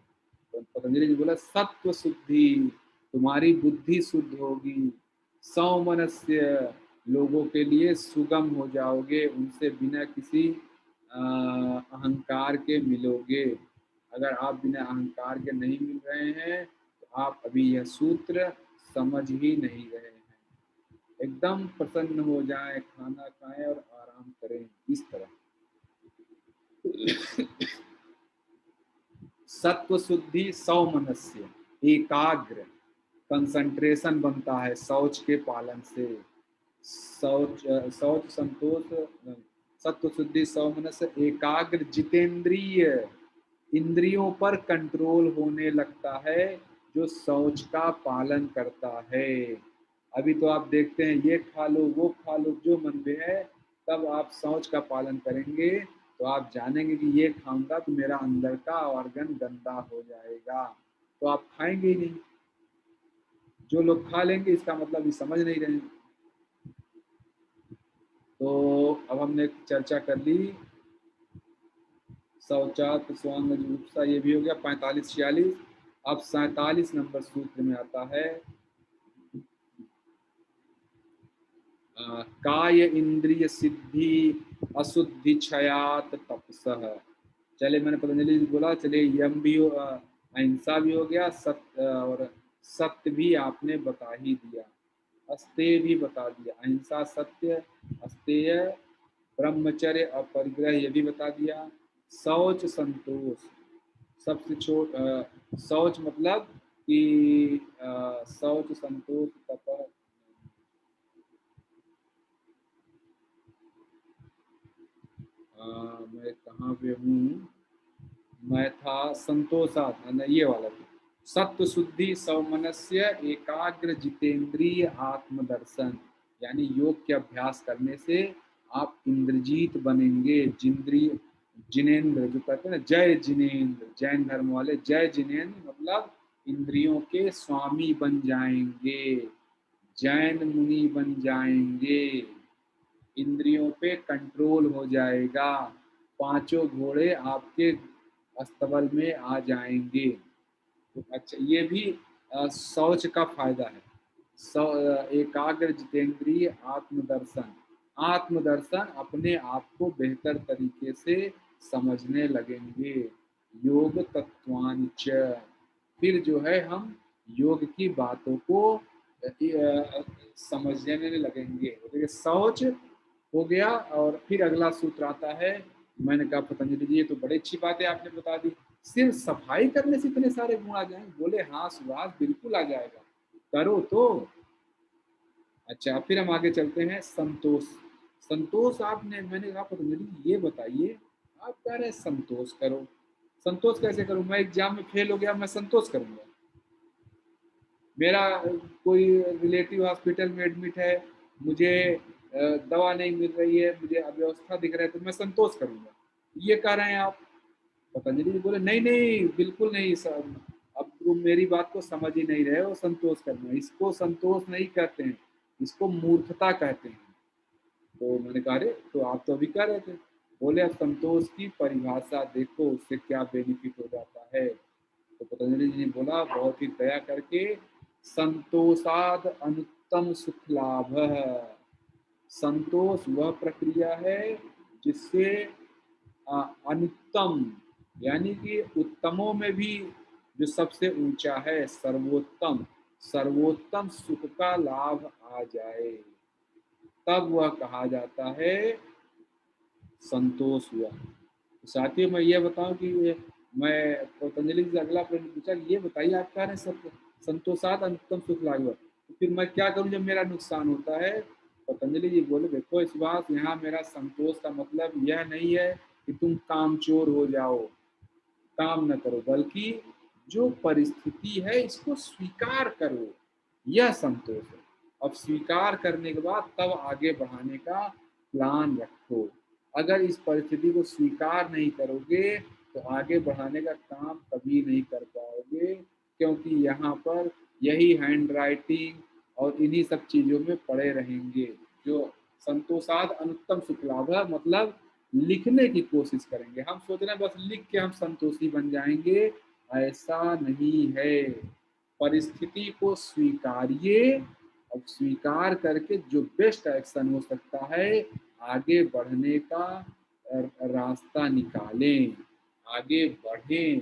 तो पतंजलि जी बोला सत्व शुद्धि, तुम्हारी बुद्धि शुद्ध होगी, सौमनस्य, लोगों के लिए सुगम हो जाओगे, उनसे बिना किसी अहंकार के मिलोगे। अगर आप बिना अहंकार के नहीं मिल रहे हैं तो आप अभी यह सूत्र समझ ही नहीं रहे हैं। एकदम प्रसन्न हो जाएं, खाना खाएं और आराम करें, इस तरह। सत्व शुद्धि सौमनस्य, एकाग्र, कंसंट्रेशन बनता है शौच के पालन से। शौच संतोष, सत्व शुद्धि सौमनस्य, एकाग्र, जितेंद्रिय, इंद्रियों पर कंट्रोल होने लगता है जो शौच का पालन करता है। अभी तो आप देखते हैं ये खा लो वो खा लो जो मन में है, तब आप शौच का पालन करेंगे तो आप जानेंगे कि ये खाऊंगा तो मेरा अंदर का ऑर्गन गंदा हो जाएगा, तो आप खाएंगे ही नहीं। जो लोग खा लेंगे इसका मतलब ये समझ नहीं रहे। तो अब हमने चर्चा कर ली शौचात स्वांग जुगुप्सा, ये भी हो गया 45-46। अब 47 नंबर सूत्र में आता है काय इंद्रिय सिद्धि अशुद्धि क्षयात तपसः। चले मैंने पतंजलि जी बोला, चले यम भी अहिंसा भी हो गया, सत्य और सत्य भी आपने बता ही दिया, अस्तेय भी बता दिया, अहिंसा सत्य अस्तेय, ब्रह्मचर्य अपरिग्रह ये भी बता दिया, शौच संतोष सबसे शौच मतलब कि शौच संतोष तप, मैं कहाँ पे हूँ, मैं था संतोषात, ये वाला भी। सत्व शुद्धि सौमनस्य, एकाग्र, जितेंद्रिय, आत्मदर्शन, यानी योग के अभ्यास करने से आप इंद्रजीत बनेंगे। जिंद्रिय जिनेन्द्र जो कहते हैं ना, जय जिनेन्द्र, जैन धर्म वाले जय जिनेन्द्र मतलब इंद्रियों के स्वामी बन जाएंगे, जैन मुनि बन जाएंगे, इंद्रियों पे कंट्रोल हो जाएगा, पांचों घोड़े आपके अस्तबल में आ जाएंगे। तो अच्छा ये भी शौच का फायदा है। एकाग्र, जितेंद्रिय, आत्मदर्शन, आत्मदर्शन अपने आप को बेहतर तरीके से समझने लगेंगे। योग तत्वांच, फिर जो है हम योग की बातों को समझने लगेंगे। देखिए शौच हो गया और फिर अगला सूत्र आता है, मैंने कहा पतंजलि जी ये तो बड़ी अच्छी बात है आपने बता दी, सिर्फ सफाई करने से इतने सारे गुण आ जाएंगे? बोले हाँ सुभाष बिल्कुल आ जाएगा, करो तो। अच्छा फिर हम आगे चलते हैं, संतोष। संतोष आपने, मैंने कहा पतंजलि ये बताइए, आप कह रहे हैं संतोष करो, संतोष कैसे करूं? मैं एग्जाम में फेल हो गया, मैं संतोष करूंगा? मेरा कोई रिलेटिव हॉस्पिटल में एडमिट है, मुझे दवा नहीं मिल रही है, मुझे अव्यवस्था दिख रहा है, तो मैं संतोष करूंगा, ये कह रहे हैं आप? पतंजलि जी बोले नहीं नहीं बिल्कुल नहीं सर, अब तुम मेरी बात को समझ ही नहीं रहे हो। संतोष करना, इसको संतोष नहीं कहते हैं, इसको मूर्खता कहते हैं। तो मैंने कहा अरे तो आप तो अभी कह रहे थे। बोले अब संतोष की परिभाषा देखो, उससे क्या बेनिफिट हो जाता है। तो पतंजलि जी ने बोला बहुत ही दया करके, संतोषाद अनुत्तम सुख लाभ, संतोष वह प्रक्रिया है जिससे अनुत्तम, यानी कि उत्तमों में भी जो सबसे ऊंचा है, सर्वोत्तम, सर्वोत्तम सुख का लाभ आ जाए, तब वह कहा जाता है संतोष हुआ। तो साथियों मैं ये बताऊं कि मैं पतंजलि से अगला प्रश्न पूछा कि ये बताइए आप कह रहे हैं सब संतोषात अनुत्तम सुख लाभ, तो फिर मैं क्या करूं जब मेरा नुकसान होता है? पतंजलि जी बोले देखो इस बात, यहाँ मेरा संतोष का मतलब यह नहीं है कि तुम कामचोर हो जाओ, काम न करो, बल्कि जो परिस्थिति है इसको स्वीकार करो, यह संतोष है। अब स्वीकार करने के बाद तब आगे बढ़ाने का प्लान रखो। अगर इस परिस्थिति को स्वीकार नहीं करोगे तो आगे बढ़ाने का काम कभी नहीं कर पाओगे, क्योंकि यहाँ पर यही हैंड राइटिंग और इन्हीं सब चीज़ों में पड़े रहेंगे। जो संतोषाद अनुत्तम सुख लाभ है, मतलब लिखने की कोशिश करेंगे, हम सोच रहे हैं बस लिख के हम संतोषी बन जाएंगे, ऐसा नहीं है। परिस्थिति को स्वीकारिए, अब स्वीकार करके जो बेस्ट एक्शन हो सकता है आगे बढ़ने का रास्ता निकालें, आगे बढ़ें,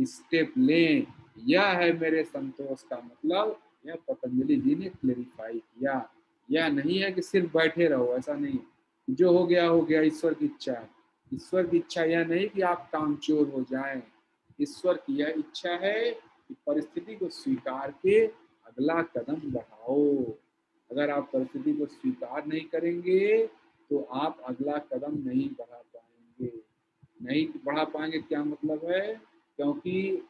स्टेप लें। यह है मेरे संतोष का मतलब। यह पतंजलि जी ने क्लेरिफाई किया। यह नहीं है कि सिर्फ बैठे रहो, ऐसा नहीं। जो हो गया, ईश्वर की इच्छा है। ईश्वर की इच्छा यह नहीं कि आप कामचोर हो जाएं। ईश्वर की यह इच्छा है कि परिस्थिति को स्वीकार के अगला कदम बढ़ाओ। अगर आप परिस्थिति को स्वीकार नहीं करेंगे तो आप अगला कदम नहीं बढ़ा पाएंगे। नहीं बढ़ा पाएंगे क्या मतलब है? क्योंकि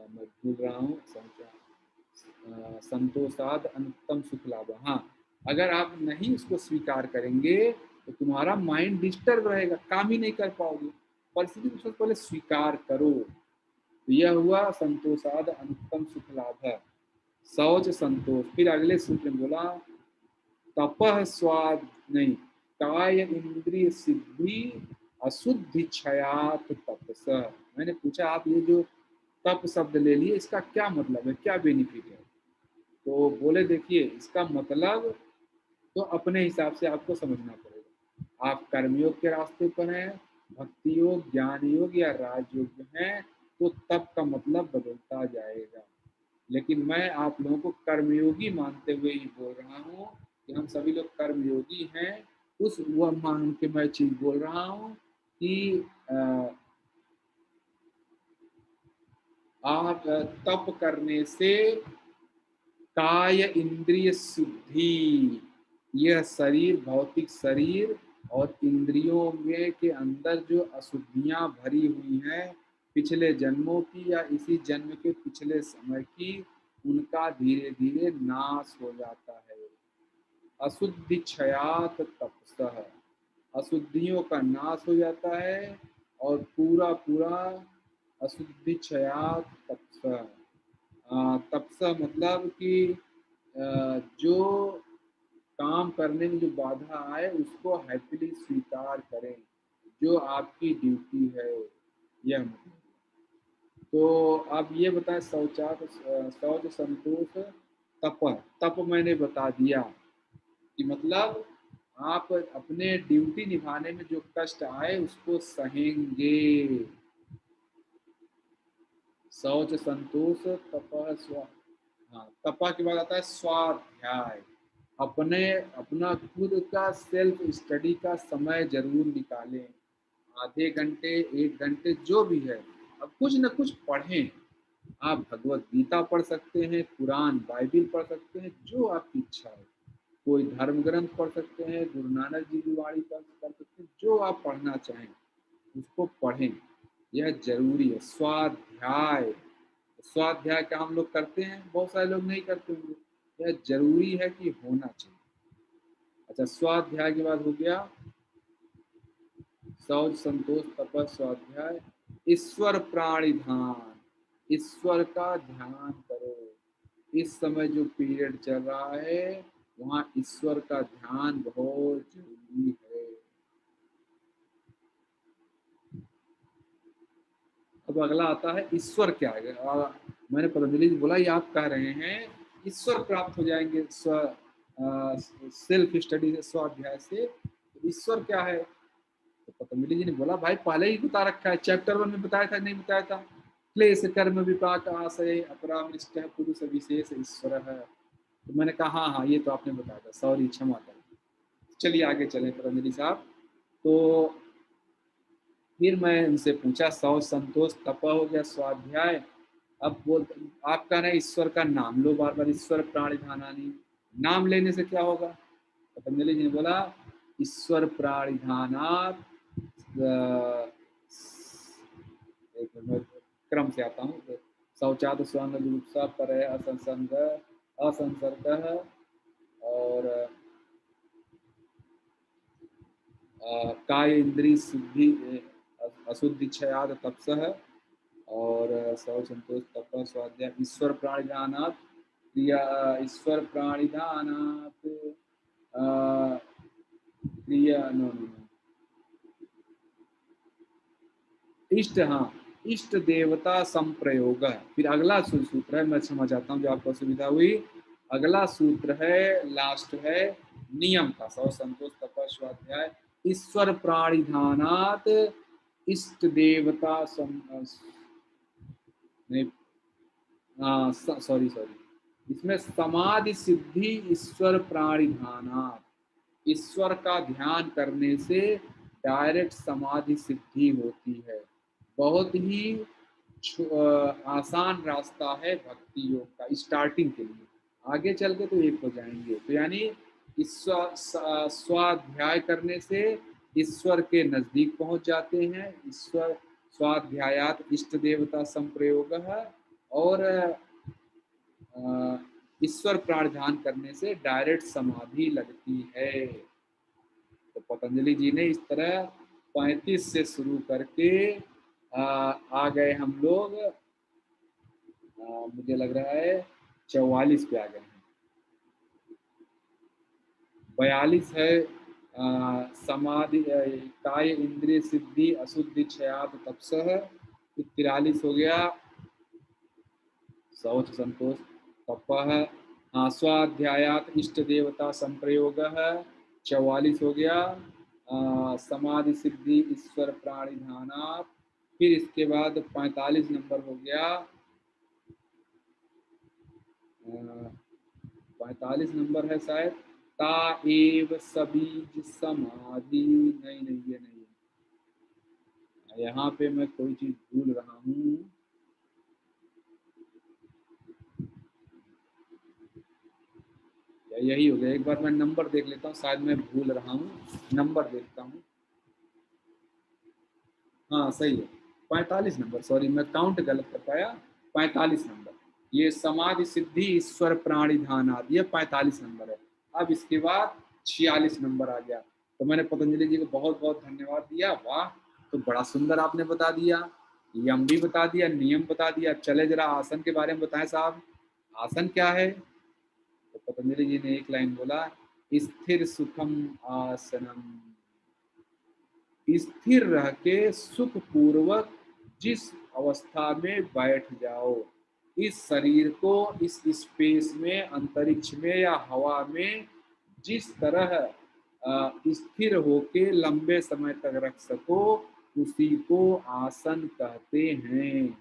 मैं भूल रहा हूँ, संतोषाद अनुत्तम सुख लाभ। हाँ, अगर आप नहीं उसको स्वीकार करेंगे तो तुम्हारा माइंड डिस्टर्ब रहेगा, काम ही नहीं कर पाओगे। परिस्थिति को सबसे पहले स्वीकार करो। तो यह हुआ संतोषाद अनुत्तम सुख लाभ है। शौच संतोष। फिर अगले सूत्र में बोला तपह स्वाद नहीं, काय इंद्रिय सिद्धि अशुद्धि क्षयात तपस। मैंने पूछा आप ये जो तप शब्द ले लिए, इसका क्या मतलब है, क्या बेनिफिट है? तो बोले देखिए, इसका मतलब तो अपने हिसाब से आपको समझना पड़ेगा। आप कर्मयोग के रास्ते पर हैं, भक्ति योग, ज्ञान योग या राजयोग में हैं, तो तप का मतलब बदलता जाएगा। लेकिन मैं आप लोगों को कर्मयोगी मानते हुए ही बोल रहा हूँ कि हम सभी लोग कर्मयोगी हैं। उस वह मान के मैं चीज बोल रहा हूँ कि आप तप करने से काय इंद्रिय शुद्धि, यह शरीर, भौतिक शरीर और इंद्रियों में के अंदर जो अशुद्धियां भरी हुई हैं पिछले जन्मों की या इसी जन्म के पिछले समय की, उनका धीरे धीरे नाश हो जाता है। अशुद्धि क्षयात तपसः, अशुद्धियों का नाश हो जाता है और पूरा पूरा अशुद्धि क्षयात तपसः। तपसा मतलब कि जो काम करने में जो बाधा आए उसको हैप्पीली स्वीकार करें, जो आपकी ड्यूटी है, यह मतलब। तो आप ये बताएं, शौच संतोष तप। तप मैंने बता दिया कि मतलब आप अपने ड्यूटी निभाने में जो कष्ट आए उसको सहेंगे। शौच संतोष तप स्व। हाँ, तपा के बाद आता है स्वाध्याय। अपने अपना खुद का सेल्फ स्टडी का समय जरूर निकालें। आधे घंटे, 1 घंटे, जो भी है, अब कुछ न कुछ पढ़ें। आप भगवत गीता पढ़ सकते हैं, कुरान, बाइबिल पढ़ सकते हैं, जो आपकी इच्छा है। कोई धर्म ग्रंथ पढ़ सकते हैं, गुरु नानक जी की वाणी पढ़ सकते हैं, जो आप पढ़ना चाहें उसको पढ़ें। यह जरूरी है। स्वाध्याय, स्वाध्याय का हम लोग करते हैं, बहुत सारे लोग नहीं करते होंगे। यह जरूरी है कि होना चाहिए। अच्छा, स्वाध्याय के बाद हो गया शौच संतोष तप स्वाध्याय। ईश्वर प्राणिधान, ईश्वर का ध्यान करो। इस समय जो पीरियड चल रहा है वहाँ ईश्वर का ध्यान बहुत जरूरी है। अब अगला आता है ईश्वर क्या है। मैंने पतंजलि जी बोला, ये आप कह रहे हैं ईश्वर प्राप्त हो जाएंगे सेल्फ स्टडी से, स्वाध्याय से। तो ईश्वर क्या है? तो पतंजलि जी ने बोला, भाई पहले ही बता रखा है, चैप्टर 1 में बताया था, नहीं बताया था? क्लेश कर्म विपाक आशय अपरामृष्ट पुरुष विशेष ईश्वर है। तो मैंने कहा हाँ हाँ, ये तो आपने बताया था, सॉरी, क्षमा करें। चलिए आगे चलें पतंजलि साहब। तो फिर मैं उनसे पूछा, सौ संतोष तप हो गया, स्वाध्याय। अब बोल, आप कह रहे हैं ईश्वर का नाम लो बार बार, ईश्वर प्राणिधानानि। नाम लेने से क्या होगा? पतंजलि जी ने बोला, ईश्वर प्राणिधानात्, एक मिनट क्रम से आता हूँ। शौचाद स्वर्ण रूपसा पर असंसर्ग, असंसर्ग, और काय इंद्री शुद्धि अशुद्धि क्षयाद तपसः, और सौ संतोष तप स्वाध्याय। ईश्वर प्राणिदानात् क्रिया, ईश्वर प्राणिदानात् क्रिया, नो नो नो, इष्ट, हाँ, इष्ट देवता संप्रयोग। फिर अगला सूत्र है, मैं समझ आता हूँ जो आपको असुविधा हुई। अगला सूत्र है, लास्ट है नियम का। सौ संतोष तप स्वाध्याय। ईश्वर प्राणिधानात् इष्ट देवता नहीं, सॉरी सॉरी, इसमें समाधि सिद्धि ईश्वर प्राणिधानात्, ईश्वर का ध्यान करने से डायरेक्ट समाधि सिद्धि होती है। बहुत ही आसान रास्ता है भक्ति योग का स्टार्टिंग के लिए, आगे चल के तो एक हो जाएंगे। तो यानी स्वाध्याय करने से ईश्वर के नजदीक पहुंच जाते हैं। ईश्वर स्वाध्यायात इष्ट देवता संप्रयोग है, और ईश्वर प्रार्थना करने से डायरेक्ट समाधि लगती है। तो पतंजलि जी ने इस तरह 35 से शुरू करके आ गए हम लोग, मुझे लग रहा है 44 पे आ गए हैं। 42 है समाधि काय इंद्रिय सिद्धि अशुद्धि क्षयात तपसः। 43 हो गया शौच संतोष तपः। स्वाध्यायात इष्ट देवता संप्रयोग है। 44 हो गया समाधि सिद्धि ईश्वर प्राणिधानात्। फिर इसके बाद 45 नंबर हो गया 45 नंबर है शायद ता एव सबीज समाधि। नहीं नहीं, ये नहीं है, यहाँ पे मैं कोई चीज भूल रहा हूँ। यही हो गया, एक बार मैं नंबर देख लेता हूँ, शायद मैं भूल रहा हूँ, नंबर देखता हूँ। हाँ सही है, 45 नंबर, सॉरी मैं काउंट गलत कर पाया। 45 नंबर ये समाधि सिद्धि ईश्वर प्राणिधान आदि, ये 45 नंबर है। अब इसके बाद 46 नंबर आ गया। तो मैंने पतंजलि जी को बहुत बहुत धन्यवाद दिया, वाह तो बड़ा सुंदर आपने बता दिया, यम भी बता दिया, नियम बता दिया। चले जरा आसन के बारे में बताएं साहब, आसन क्या है? तो पतंजलि जी ने एक लाइन बोला, स्थिर सुखम आसनम। स्थिर रह के सुख पूर्वक जिस अवस्था में बैठ जाओ, इस शरीर को इस स्पेस में, अंतरिक्ष में या हवा में जिस तरह स्थिर होके लंबे समय तक रख सको, उसी को आसन कहते हैं।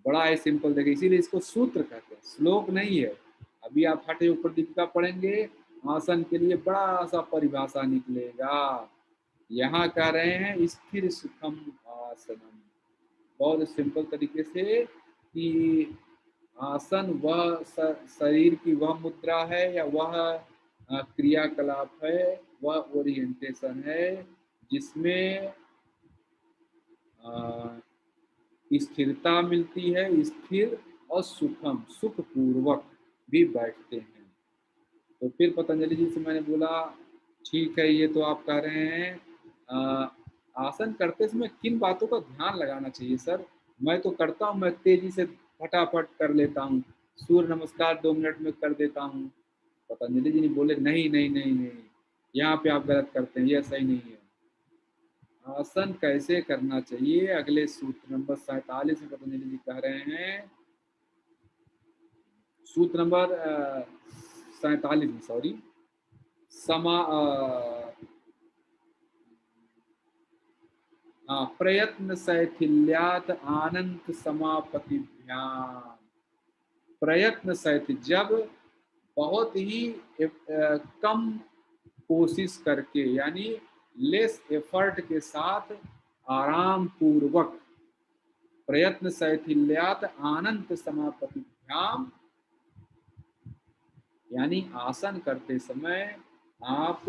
बड़ा है सिंपल, देखिए इसीलिए इसको सूत्र कहते हैं, श्लोक नहीं है। अभी आप हठ योग प्रदीपिका पढ़ेंगे, आसन के लिए बड़ा सा परिभाषा निकलेगा। यहाँ कह रहे हैं स्थिर सुखम आसनम, बहुत सिंपल तरीके से कि आसन वह शरीर की वह मुद्रा है या वह क्रियाकलाप है, वह ओरिएंटेशन है जिसमें स्थिरता मिलती है, स्थिर और सुखम सुखपूर्वक भी बैठते हैं। तो फिर पतंजलि जी से मैंने बोला ठीक है, ये तो आप कह रहे हैं आसन करते समय किन बातों का ध्यान लगाना चाहिए सर? मैं तो करता हूँ, मैं तेजी से फटाफट कर लेता हूँ, सूर्य नमस्कार 2 मिनट में कर देता हूँ। पतंजलि जी ने बोले नहीं नहीं नहीं नहीं, यहाँ पे आप गलत करते हैं, यह सही नहीं है। आसन कैसे करना चाहिए, अगले सूत्र नंबर 47 में पतंजलि जी कह रहे हैं, सूत्र नंबर 47 में, सॉरी, समा प्रयत्न शैथिल्यात आनंद समापतिभ्याम। प्रयत्न शैथिल, जब बहुत ही कम कोशिश करके, यानी लेस एफर्ट के साथ आराम पूर्वक, प्रयत्न शैथिल्यात आनंद समापतिभ्याम, यानी आसन करते समय आप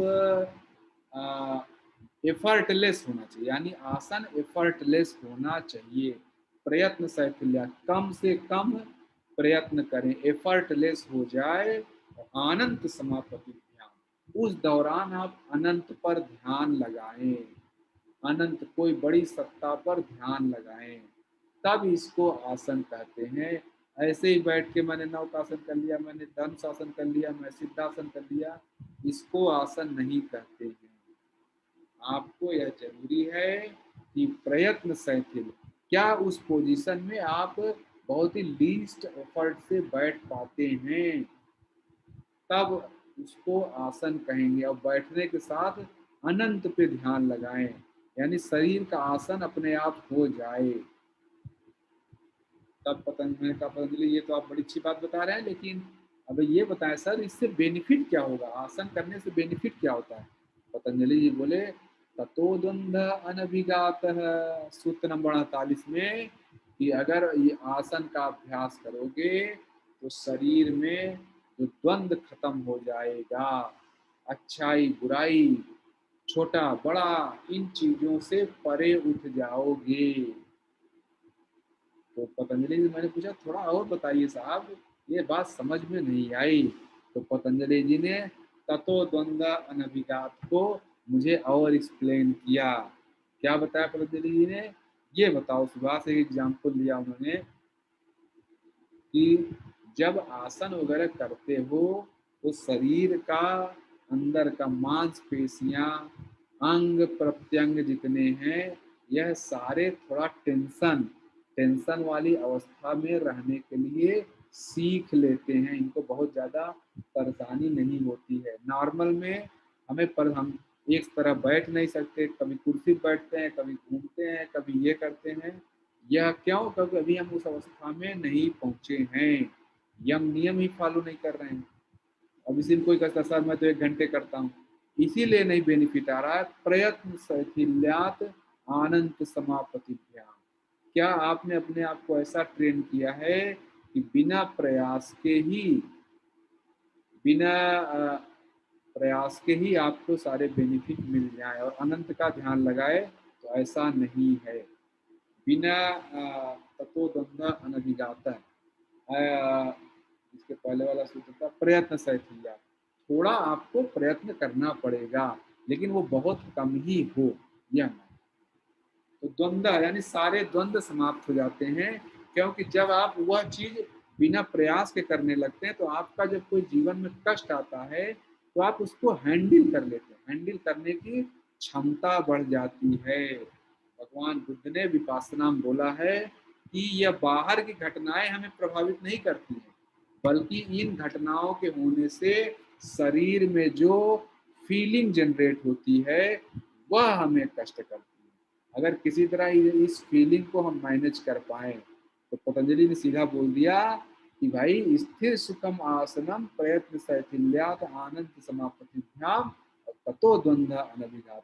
एफर्टलेस होना चाहिए, यानी आसन एफर्टलेस होना चाहिए। प्रयत्न शैथिल्य, कम से कम प्रयत्न करें, एफर्टलेस हो जाए। अनंत समापति ध्यान, उस दौरान आप अनंत पर ध्यान लगाएं, अनंत कोई बड़ी सत्ता पर ध्यान लगाएं, तब इसको आसन कहते हैं। ऐसे ही बैठ के मैंने नौकासन कर लिया, मैंने दंश आसन कर लिया, मैं सिद्धासन कर लिया, इसको आसन नहीं कहते हैं। आपको यह जरूरी है कि प्रयत्न शैथिल, क्या उस पोजीशन में आप बहुत ही लीस्ट एफर्ट से बैठ पाते हैं, तब उसको आसन कहेंगे। और बैठने के साथ अनंत पे ध्यान लगाएं, यानी शरीर का आसन अपने आप हो जाए। तब मैंने कहा पतंजलि ये तो आप बड़ी अच्छी बात बता रहे हैं, लेकिन अब ये बताएं सर इससे बेनिफिट क्या होगा, आसन करने से बेनिफिट क्या होता है। पतंजलि जी बोले ततो द्वंद्व अनभिघात, सूत्र नंबर 48 में, कि अगर ये आसन का अभ्यास करोगे तो शरीर में जो द्वंद्व खत्म हो जाएगा, अच्छाई बुराई छोटा बड़ा इन चीजों से परे उठ जाओगे। तो पतंजलि जी मैंने पूछा थोड़ा और बताइए साहब, ये बात समझ में नहीं आई। तो पतंजलि जी ने ततो द्वंद्व अनभिघात को मुझे और एक्सप्लेन किया। क्या बताया पतंजलि जी ने, ये बताओ सुभाष, एक एग्जाम्पल दिया उन्होंने कि जब आसन वगैरह करते हो तो शरीर का अंदर का मांसपेशियां अंग प्रत्यंग जितने हैं यह सारे थोड़ा टेंशन वाली अवस्था में रहने के लिए सीख लेते हैं, इनको बहुत ज़्यादा परेशानी नहीं होती है। नॉर्मल में हम एक तरह बैठ नहीं सकते, कभी कुर्सी पर बैठते हैं, कभी घूमते हैं, कभी ये करते हैं। यह क्यों? क्योंकि अभी हम उस अवस्था में नहीं पहुंचे हैं, यम नियम ही फॉलो नहीं कर रहे हैं। अब इसी में कोई कहता सर मैं तो 1 घंटे करता हूँ, इसीलिए नहीं बेनिफिट आ रहा है। प्रयत्न शैथिल्यात आनंद समापतिभ्याम, क्या आपने अपने आप को ऐसा ट्रेन किया है कि बिना प्रयास के ही, बिना प्रयास के ही आपको सारे बेनिफिट मिल जाए और अनंत का ध्यान लगाए? तो ऐसा नहीं है। बिना तत्व द्वंद्व अनभिघात, इसके पहले वाला सूत्र था प्रयत्न शैथिल्या, थोड़ा आपको प्रयत्न करना पड़ेगा लेकिन वो बहुत कम ही हो। यह तो द्वंद्व यानी सारे द्वंद्व समाप्त हो जाते हैं, क्योंकि जब आप वह चीज बिना प्रयास के करने लगते हैं तो आपका जब कोई जीवन में कष्ट आता है तो आप उसको हैंडल कर लेते हैं, हैंडल करने की क्षमता बढ़ जाती है। भगवान बुद्ध ने विपासना में बोला है कि यह बाहर की घटनाएं हमें प्रभावित नहीं करती हैं, बल्कि इन घटनाओं के होने से शरीर में जो फीलिंग जनरेट होती है वह हमें कष्ट करती है। अगर किसी तरह इस फीलिंग को हम मैनेज कर पाए तो पतंजलि ने सीधा बोल दिया कि भाई स्थिर सुखम आसनम प्रयत्न शैथिल्यात आनंद समापतिभ्याम ततो द्वंद्व अनभिघात,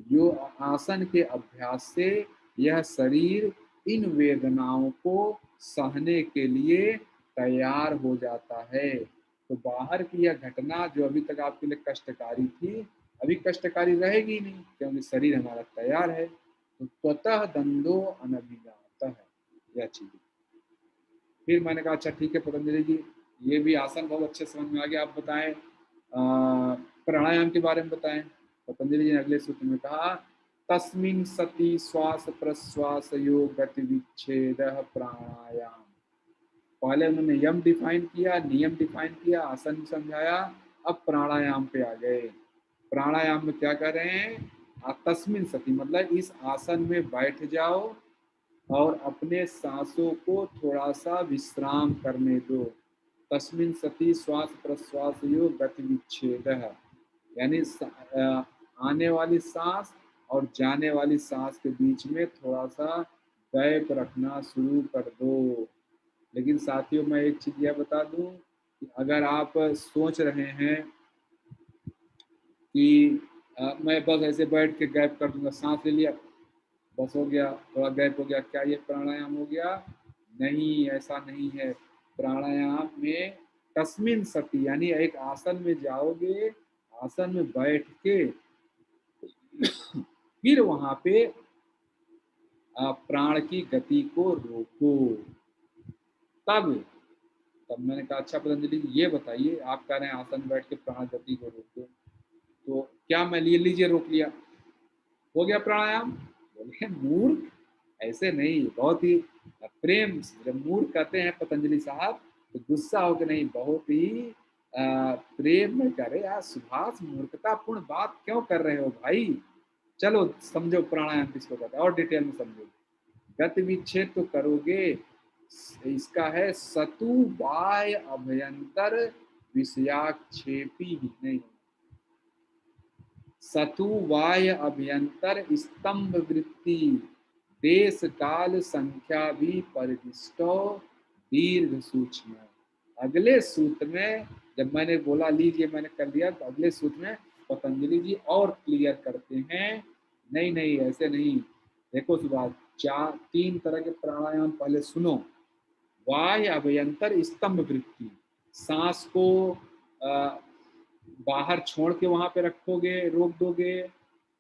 जो आसन के अभ्यास से यह शरीर इन वेदनाओं को सहने के लिए तैयार हो जाता है। तो बाहर की यह घटना जो अभी तक आपके लिए कष्टकारी थी अभी कष्टकारी रहेगी नहीं, क्योंकि शरीर हमारा तैयार है। तो स्वतः दंडो अनभिघात है यह चीज। फिर मैंने कहा अच्छा ठीक है पतंजलि जी, ये भी आसन बहुत अच्छे समझ में आ गया, आप बताएं प्राणायाम के बारे में बताएं। पतंजलि जी ने अगले सूत्र में कहा तस्मिन् सति श्वास प्रश्वास योग गति विच्छेद प्राणायाम। पहले उन्होंने यम डिफाइन किया, नियम डिफाइन किया, आसन भी समझाया, अब प्राणायाम पे आ गए। प्राणायाम में क्या कर रहे हैं, तस्मिन् सति मतलब इस आसन में बैठ जाओ और अपने सांसों को थोड़ा सा विश्राम करने दो। तस्मिन् सति श्वास प्रश्वास योग गति विच्छेद, यानी आने वाली सांस और जाने वाली सांस के बीच में थोड़ा सा गैप रखना शुरू कर दो। लेकिन साथियों मैं एक चीज यह बता दूं कि अगर आप सोच रहे हैं कि मैं बस ऐसे बैठ के गैप कर दूंगा, सांस ले लिया बस हो गया, थोड़ा गैप हो गया, क्या ये प्राणायाम हो गया? नहीं, ऐसा नहीं है। प्राणायाम में तस्मिन सति यानी एक आसन में जाओगे, आसन में बैठ के फिर वहां पे प्राण की गति को रोको। तब तब मैंने कहा अच्छा पतंजलि जी ये बताइए, आप कह रहे हैं आसन बैठ के प्राण गति को रोको, तो क्या मैं ले लीजिए रोक लिया हो गया प्राणायाम? बोले मूर्ख, ऐसे नहीं, बहुत ही प्रेम, जब मूर्ख कहते हैं पतंजलि साहब तो गुस्सा होकर नहीं, बहुत ही प्रेम में करे यार सुभाष, मूर्खतापूर्ण बात क्यों कर रहे हो भाई? चलो समझो प्राणायाम किसको कहते हैं और डिटेल में समझो। गति विच्छेद तो करोगे, इसका है सतु बाय अभयंतर विषयाक्षेपी ही नहीं, सतु वाय अभ्यंतर स्तंभ वृत्ति देश काल संख्या भी परिदिष्टो दीर्घ सूक्ष्म। अगले सूत्र में जब मैंने बोला लीजिए मैंने कर लिया, तो अगले सूत्र में पतंजलि जी और क्लियर करते हैं, नहीं नहीं ऐसे नहीं। देखो सुभाष, चार तीन तरह के प्राणायाम पहले सुनो। वाय अभ्यंतर स्तंभ वृत्ति, सांस को बाहर छोड़ के वहां पे रखोगे, रोक दोगे,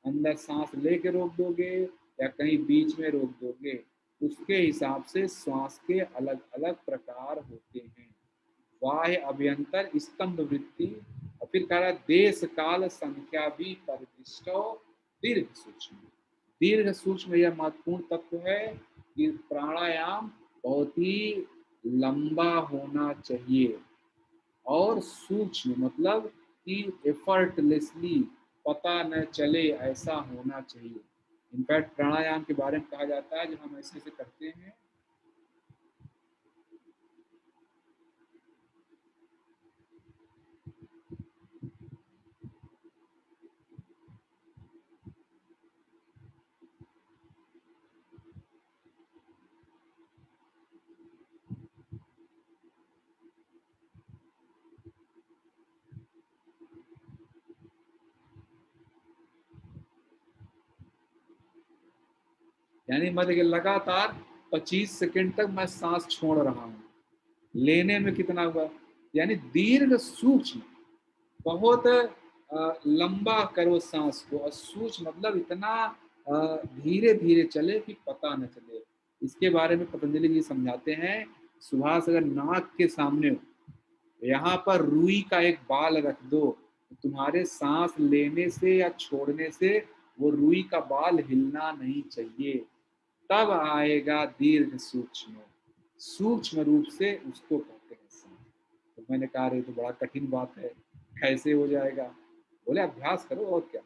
अंदर सांस लेके रोक दोगे, या कहीं बीच में रोक दोगे, उसके हिसाब से श्वास के अलग अलग प्रकार होते हैं। वाह्य अभ्यंतर स्तंभ वृत्ति, और फिर कह रहा देश काल संख्या भी परिदृष्टो दीर्घ सूक्ष्म। दीर्घ सूक्ष्म यह महत्वपूर्ण तत्व है कि प्राणायाम बहुत ही लंबा होना चाहिए, और सूक्ष्म मतलब कि एफर्टलेसली, पता न चले ऐसा होना चाहिए। इनफैक्ट प्राणायाम के बारे में कहा जाता है जब हम ऐसे ऐसे करते हैं, यानी मैं देखिए लगातार 25 सेकंड तक मैं सांस छोड़ रहा हूँ, लेने में कितना हुआ, यानी दीर्घ सूक्ष्म, बहुत लंबा करो सांस को, और सूक्ष्म मतलब इतना धीरे धीरे चले कि पता न चले। इसके बारे में पतंजलि जी समझाते हैं, सुभाष अगर नाक के सामने हो, यहाँ पर रुई का एक बाल रख दो, तो तुम्हारे सांस लेने से या छोड़ने से वो रुई का बाल हिलना नहीं चाहिए, तब आएगा दीर्घ सूक्ष्म। सूक्ष्म रूप से उसको कहते हैं सांस। तो मैंने कहा ये तो बड़ा कठिन बात है, कैसे हो जाएगा? बोले अभ्यास करो और क्या।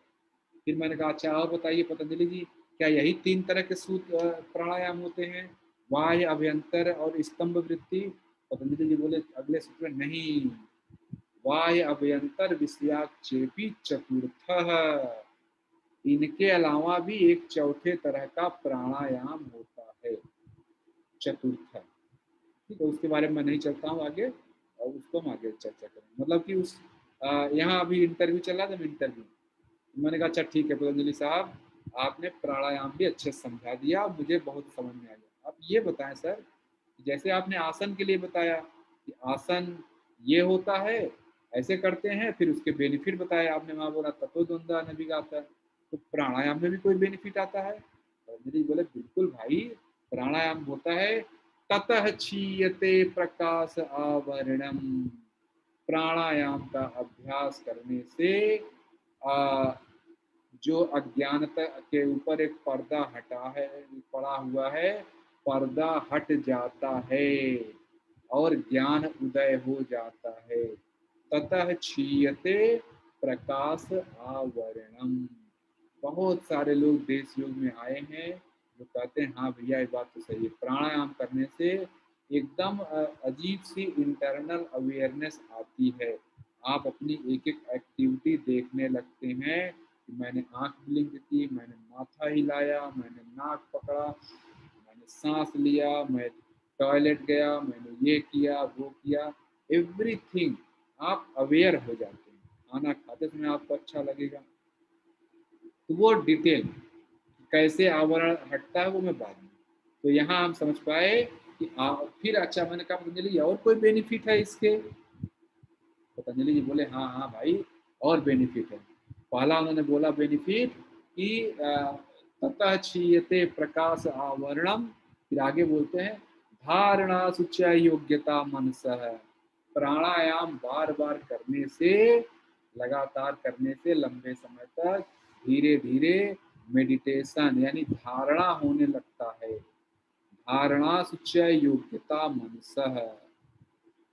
फिर मैंने कहा अच्छा और बताइए पतंजलि जी, क्या यही तीन तरह के सूत्र प्राणायाम होते हैं, वाह्य अभ्यंतर और स्तंभ वृत्ति? पतंजलि जी बोले अगले सूत्र में नहीं, वाह्य अभ्यंतर विषयाक्षेपी चतुर्थ, इनके अलावा भी एक चौथे तरह का प्राणायाम होता है, चतुर्थ। ठीक है, उसके बारे में मैं नहीं चलता हूँ आगे, और उसको हम आगे चर्चा करेंगे। मतलब कि उस यहाँ अभी इंटरव्यू चल रहा था, इंटरव्यू मैंने कहा अच्छा ठीक है पतंजलि साहब, आपने प्राणायाम भी अच्छे से समझा दिया, मुझे बहुत समझ में आ गया। आप ये बताएं सर, जैसे आपने आसन के लिए बताया कि आसन ये होता है, ऐसे करते हैं, फिर उसके बेनिफिट बताया आपने, वहाँ बोला तत्व द्वंद्व नभिगाता है, तो प्राणायाम में भी कोई बेनिफिट आता है? पतंजलि बोले बिल्कुल भाई, प्राणायाम होता है ततः क्षीयते प्रकाश आवरणम। प्राणायाम का अभ्यास करने से आ, जो अज्ञानता के ऊपर एक पर्दा हटा है, पड़ा हुआ है, पर्दा हट जाता है और ज्ञान उदय हो जाता है। ततः क्षीयते प्रकाश आवरणम। बहुत सारे लोग देश योग में आए हैं जो कहते हैं हाँ भैया ये बात तो सही है, प्राणायाम करने से एकदम अजीब सी इंटरनल अवेयरनेस आती है। आप अपनी एक एक एक्टिविटी देखने लगते हैं कि मैंने आंख ब्लिंक की, मैंने माथा हिलाया, मैंने नाक पकड़ा, मैंने सांस लिया, मैं टॉयलेट गया, मैंने ये किया वो किया, एवरीथिंग आप अवेयर हो जाते हैं। खाना खाते समय आपको अच्छा लगेगा। तो वो डिटेल कैसे आवरण हटता है वो मैं बाद में। तो यहाँ हम समझ पाए कि फिर अच्छा मैंने कहा पतंजलि और कोई बेनिफिट है इसके? पतंजलि जी बोले हाँ हाँ भाई, और बेनिफिट है। पहला उन्होंने बोला बेनिफिट कि ततः क्षीयते प्रकाश आवरणम, फिर आगे बोलते हैं धारणा सुच योग्यता मनसः। प्राणायाम बार बार करने से, लगातार करने से लंबे समय तक धीरे धीरे मेडिटेशन यानी धारणा होने लगता है। धारणा सुच योग्यता मनसः,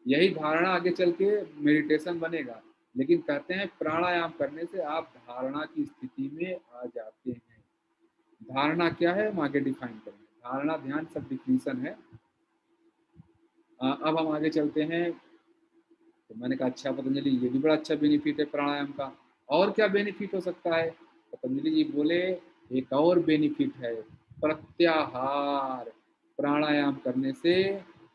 यही धारणा आगे चल के मेडिटेशन बनेगा। लेकिन कहते हैं प्राणायाम करने से आप धारणा की स्थिति में आ जाते हैं। धारणा क्या है हम आगे डिफाइन करेंगे, धारणा ध्यान सब डिफिनीशन है। अब हम आगे चलते हैं। तो मैंने कहा अच्छा पतंजलि ये भी बड़ा अच्छा बेनिफिट है प्राणायाम का। और क्या बेनिफिट हो सकता है? पतंजलि जी बोले एक और बेनिफिट है, प्रत्याहार। प्राणायाम करने से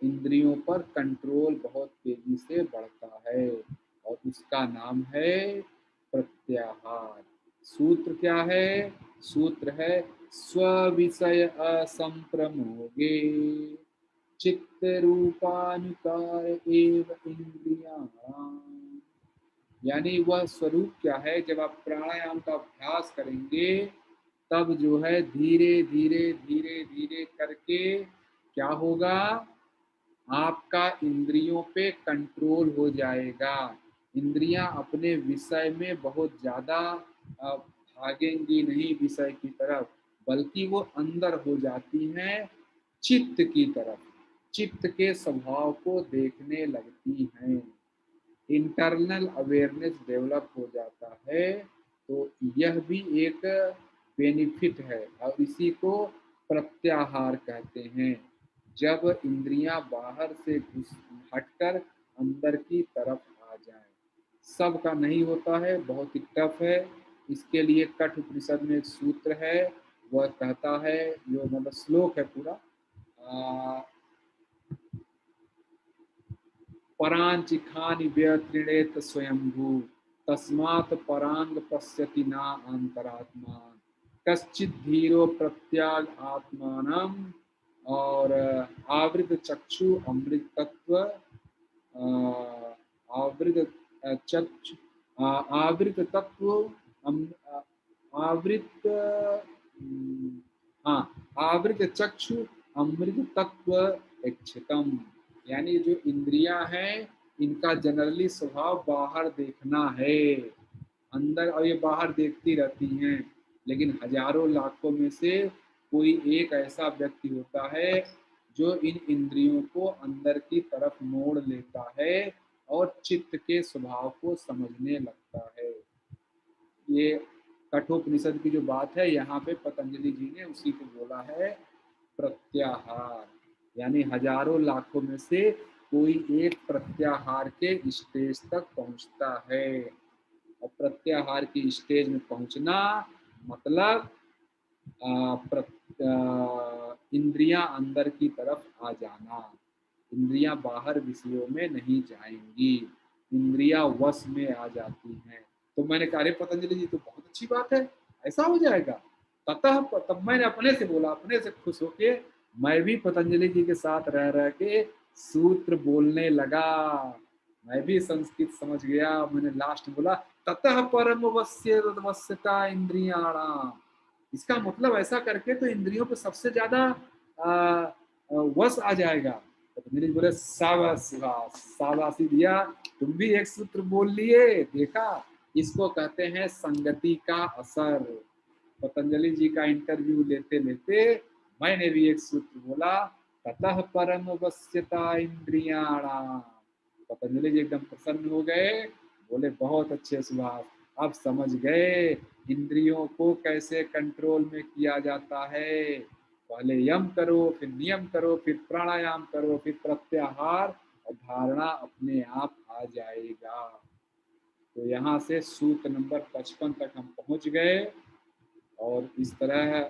इंद्रियों पर कंट्रोल बहुत तेजी से बढ़ता है और उसका नाम है प्रत्याहार। सूत्र क्या है? सूत्र है स्व विषय असंप्रमोगे चित्त रूपानुकार एव इंद्रियाणाम। यानी वह स्वरूप क्या है? जब आप प्राणायाम का अभ्यास करेंगे तब जो है धीरे धीरे धीरे धीरे करके क्या होगा? आपका इंद्रियों पे कंट्रोल हो जाएगा। इंद्रियां अपने विषय में बहुत ज्यादा भागेंगी नहीं विषय की तरफ, बल्कि वो अंदर हो जाती हैं चित्त की तरफ, चित्त के स्वभाव को देखने लगती हैं। इंटरनल अवेयरनेस डेवलप हो जाता है। तो यह भी एक बेनिफिट है और इसी को प्रत्याहार कहते हैं। जब इंद्रियां बाहर से घुस हटकर अंदर की तरफ आ जाए। सबका नहीं होता है, बहुत ही टफ है। इसके लिए कठ उपनिषद में एक सूत्र है, वह कहता है, जो मतलब श्लोक है पूरा, परांचिखानि व्यतृणेत स्वयंभू तस्मात् परांग पश्यति ना अंतरात्मा कश्चित धीरो प्रत्याग आत्मानम। और आवृत चक्षु अमृत तत्व, आवृत चक्षु आवृत तत्व आवृत हाँ आवृत चक्षु अमृत तत्व इच्छितम। यानी जो इंद्रियां हैं इनका जनरली स्वभाव बाहर देखना है, अंदर, और ये बाहर देखती रहती हैं। लेकिन हजारों लाखों में से कोई एक ऐसा व्यक्ति होता है जो इन इंद्रियों को अंदर की तरफ मोड़ लेता है और चित्त के स्वभाव को समझने लगता है। ये कठोपनिषद की जो बात है, यहाँ पे पतंजलि जी ने उसी को बोला है प्रत्याहार। यानी हजारों लाखों में से कोई एक प्रत्याहार के स्टेज तक पहुंचता है। और प्रत्याहार की स्टेज में पहुंचना मतलब इंद्रियां अंदर की तरफ आ जाना। इंद्रियां बाहर विषयों में नहीं जाएंगी, इंद्रियां वश में आ जाती हैं। तो मैंने कहा अरे पतंजलि जी तो बहुत अच्छी बात है, ऐसा हो जाएगा। ततः तब मैंने अपने से बोला, अपने से खुश होके मैं भी पतंजलि जी के साथ रह रह के सूत्र बोलने लगा। मैं भी संस्कृत समझ गया। मैंने लास्ट बोला ततः परम वश्य वश्यता इंद्रियाणाम। इसका मतलब ऐसा करके तो इंद्रियों पे सबसे ज्यादा वश आ जाएगा। तो मेरे बोले शाबाश, शाबाशी दिया, तुम भी एक सूत्र बोल लिए, देखा। इसको कहते हैं संगति का असर। पतंजलि जी का इंटरव्यू लेते लेते मैंने भी एक सूत्र बोला, ततः परम वश्यता इंद्रियाणाम। पतंजलि जी एकदम प्रसन्न हो गए, बोले बहुत अच्छे सुभाष, अब समझ गए इंद्रियों को कैसे कंट्रोल में किया जाता है। पहले यम करो, फिर नियम करो, फिर प्राणायाम करो, फिर प्रत्याहार, और धारणा अपने आप आ जाएगा। तो यहाँ से सूत्र नंबर 55 तक हम पहुंच गए और इस तरह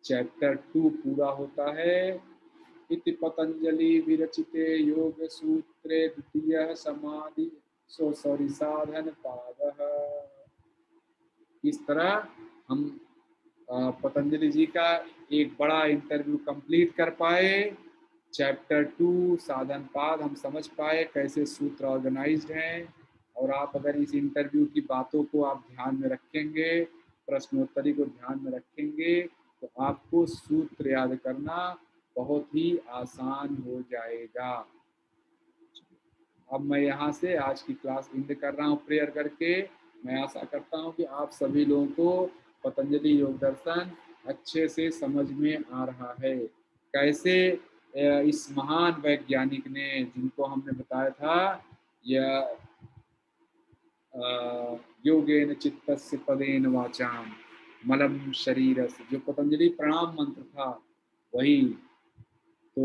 चैप्टर 2 पूरा होता है। इति पतंजलि विरचिते योग सूत्रे द्वितीय समाधि साधन पादः। इस तरह हम पतंजलि जी का एक बड़ा इंटरव्यू कंप्लीट कर पाए। चैप्टर 2 साधन पाद हम समझ पाए कैसे सूत्र ऑर्गेनाइज्ड हैं। और आप अगर इस इंटरव्यू की बातों को आप ध्यान में रखेंगे, प्रश्नोत्तरी को ध्यान में रखेंगे, तो आपको सूत्र याद करना बहुत ही आसान हो जाएगा। अब मैं यहाँ से आज की क्लास एंड कर रहा हूँ प्रेयर करके। मैं आशा करता हूँ कि आप सभी लोगों को पतंजलि योग दर्शन अच्छे से समझ में आ रहा है। कैसे इस महान वैज्ञानिक ने, जिनको हमने बताया था, यह योगेन चित्तस्य पदेन वाचाम मलम शरीर, जो पतंजलि प्रणाम मंत्र था वही। तो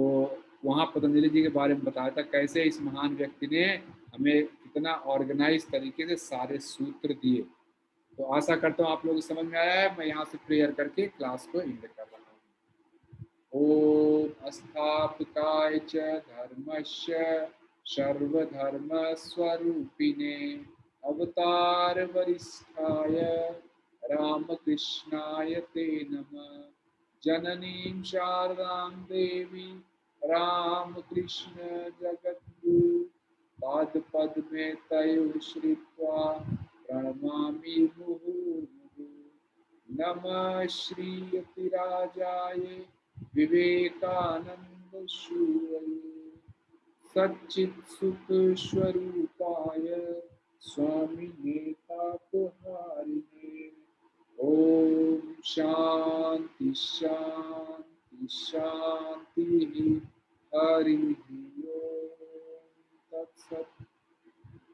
वहाँ पतंजलि जी के बारे में बताया था कैसे इस महान व्यक्ति ने हमें कितना ऑर्गेनाइज तरीके से सारे सूत्र दिए। तो आशा करता हूँ आप लोगों को समझ में आया है। मैं यहाँ से प्रेयर करके क्लास को एंड कर रहा हूँ। ओम स्थापकाय च धर्मस्य सर्वधर्मस्वरूपिणे अवतार वरिष्ठाय रामकृष्णाय ते नमः। जननीं शारदां देवी रामकृष्ण जगद्गुरु पादपद्मे तयो श्रित्वा प्रणमामि मुहुर्मुहुः। नमः श्रीयतिराजाय विवेकानंद सूरये सच्चित्सुख स्वरूपाय स्वामिने तापहारिणे। ओम शांति शांति शांति। हरि ओम तत्सत।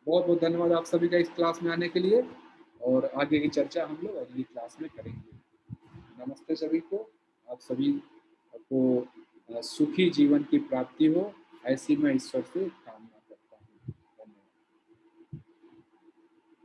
बहुत बहुत धन्यवाद आप सभी का इस क्लास में आने के लिए, और आगे की चर्चा हम लोग अगली क्लास में करेंगे। नमस्ते सभी को। आप सभी को सुखी जीवन की प्राप्ति हो, ऐसी मैं ईश्वर से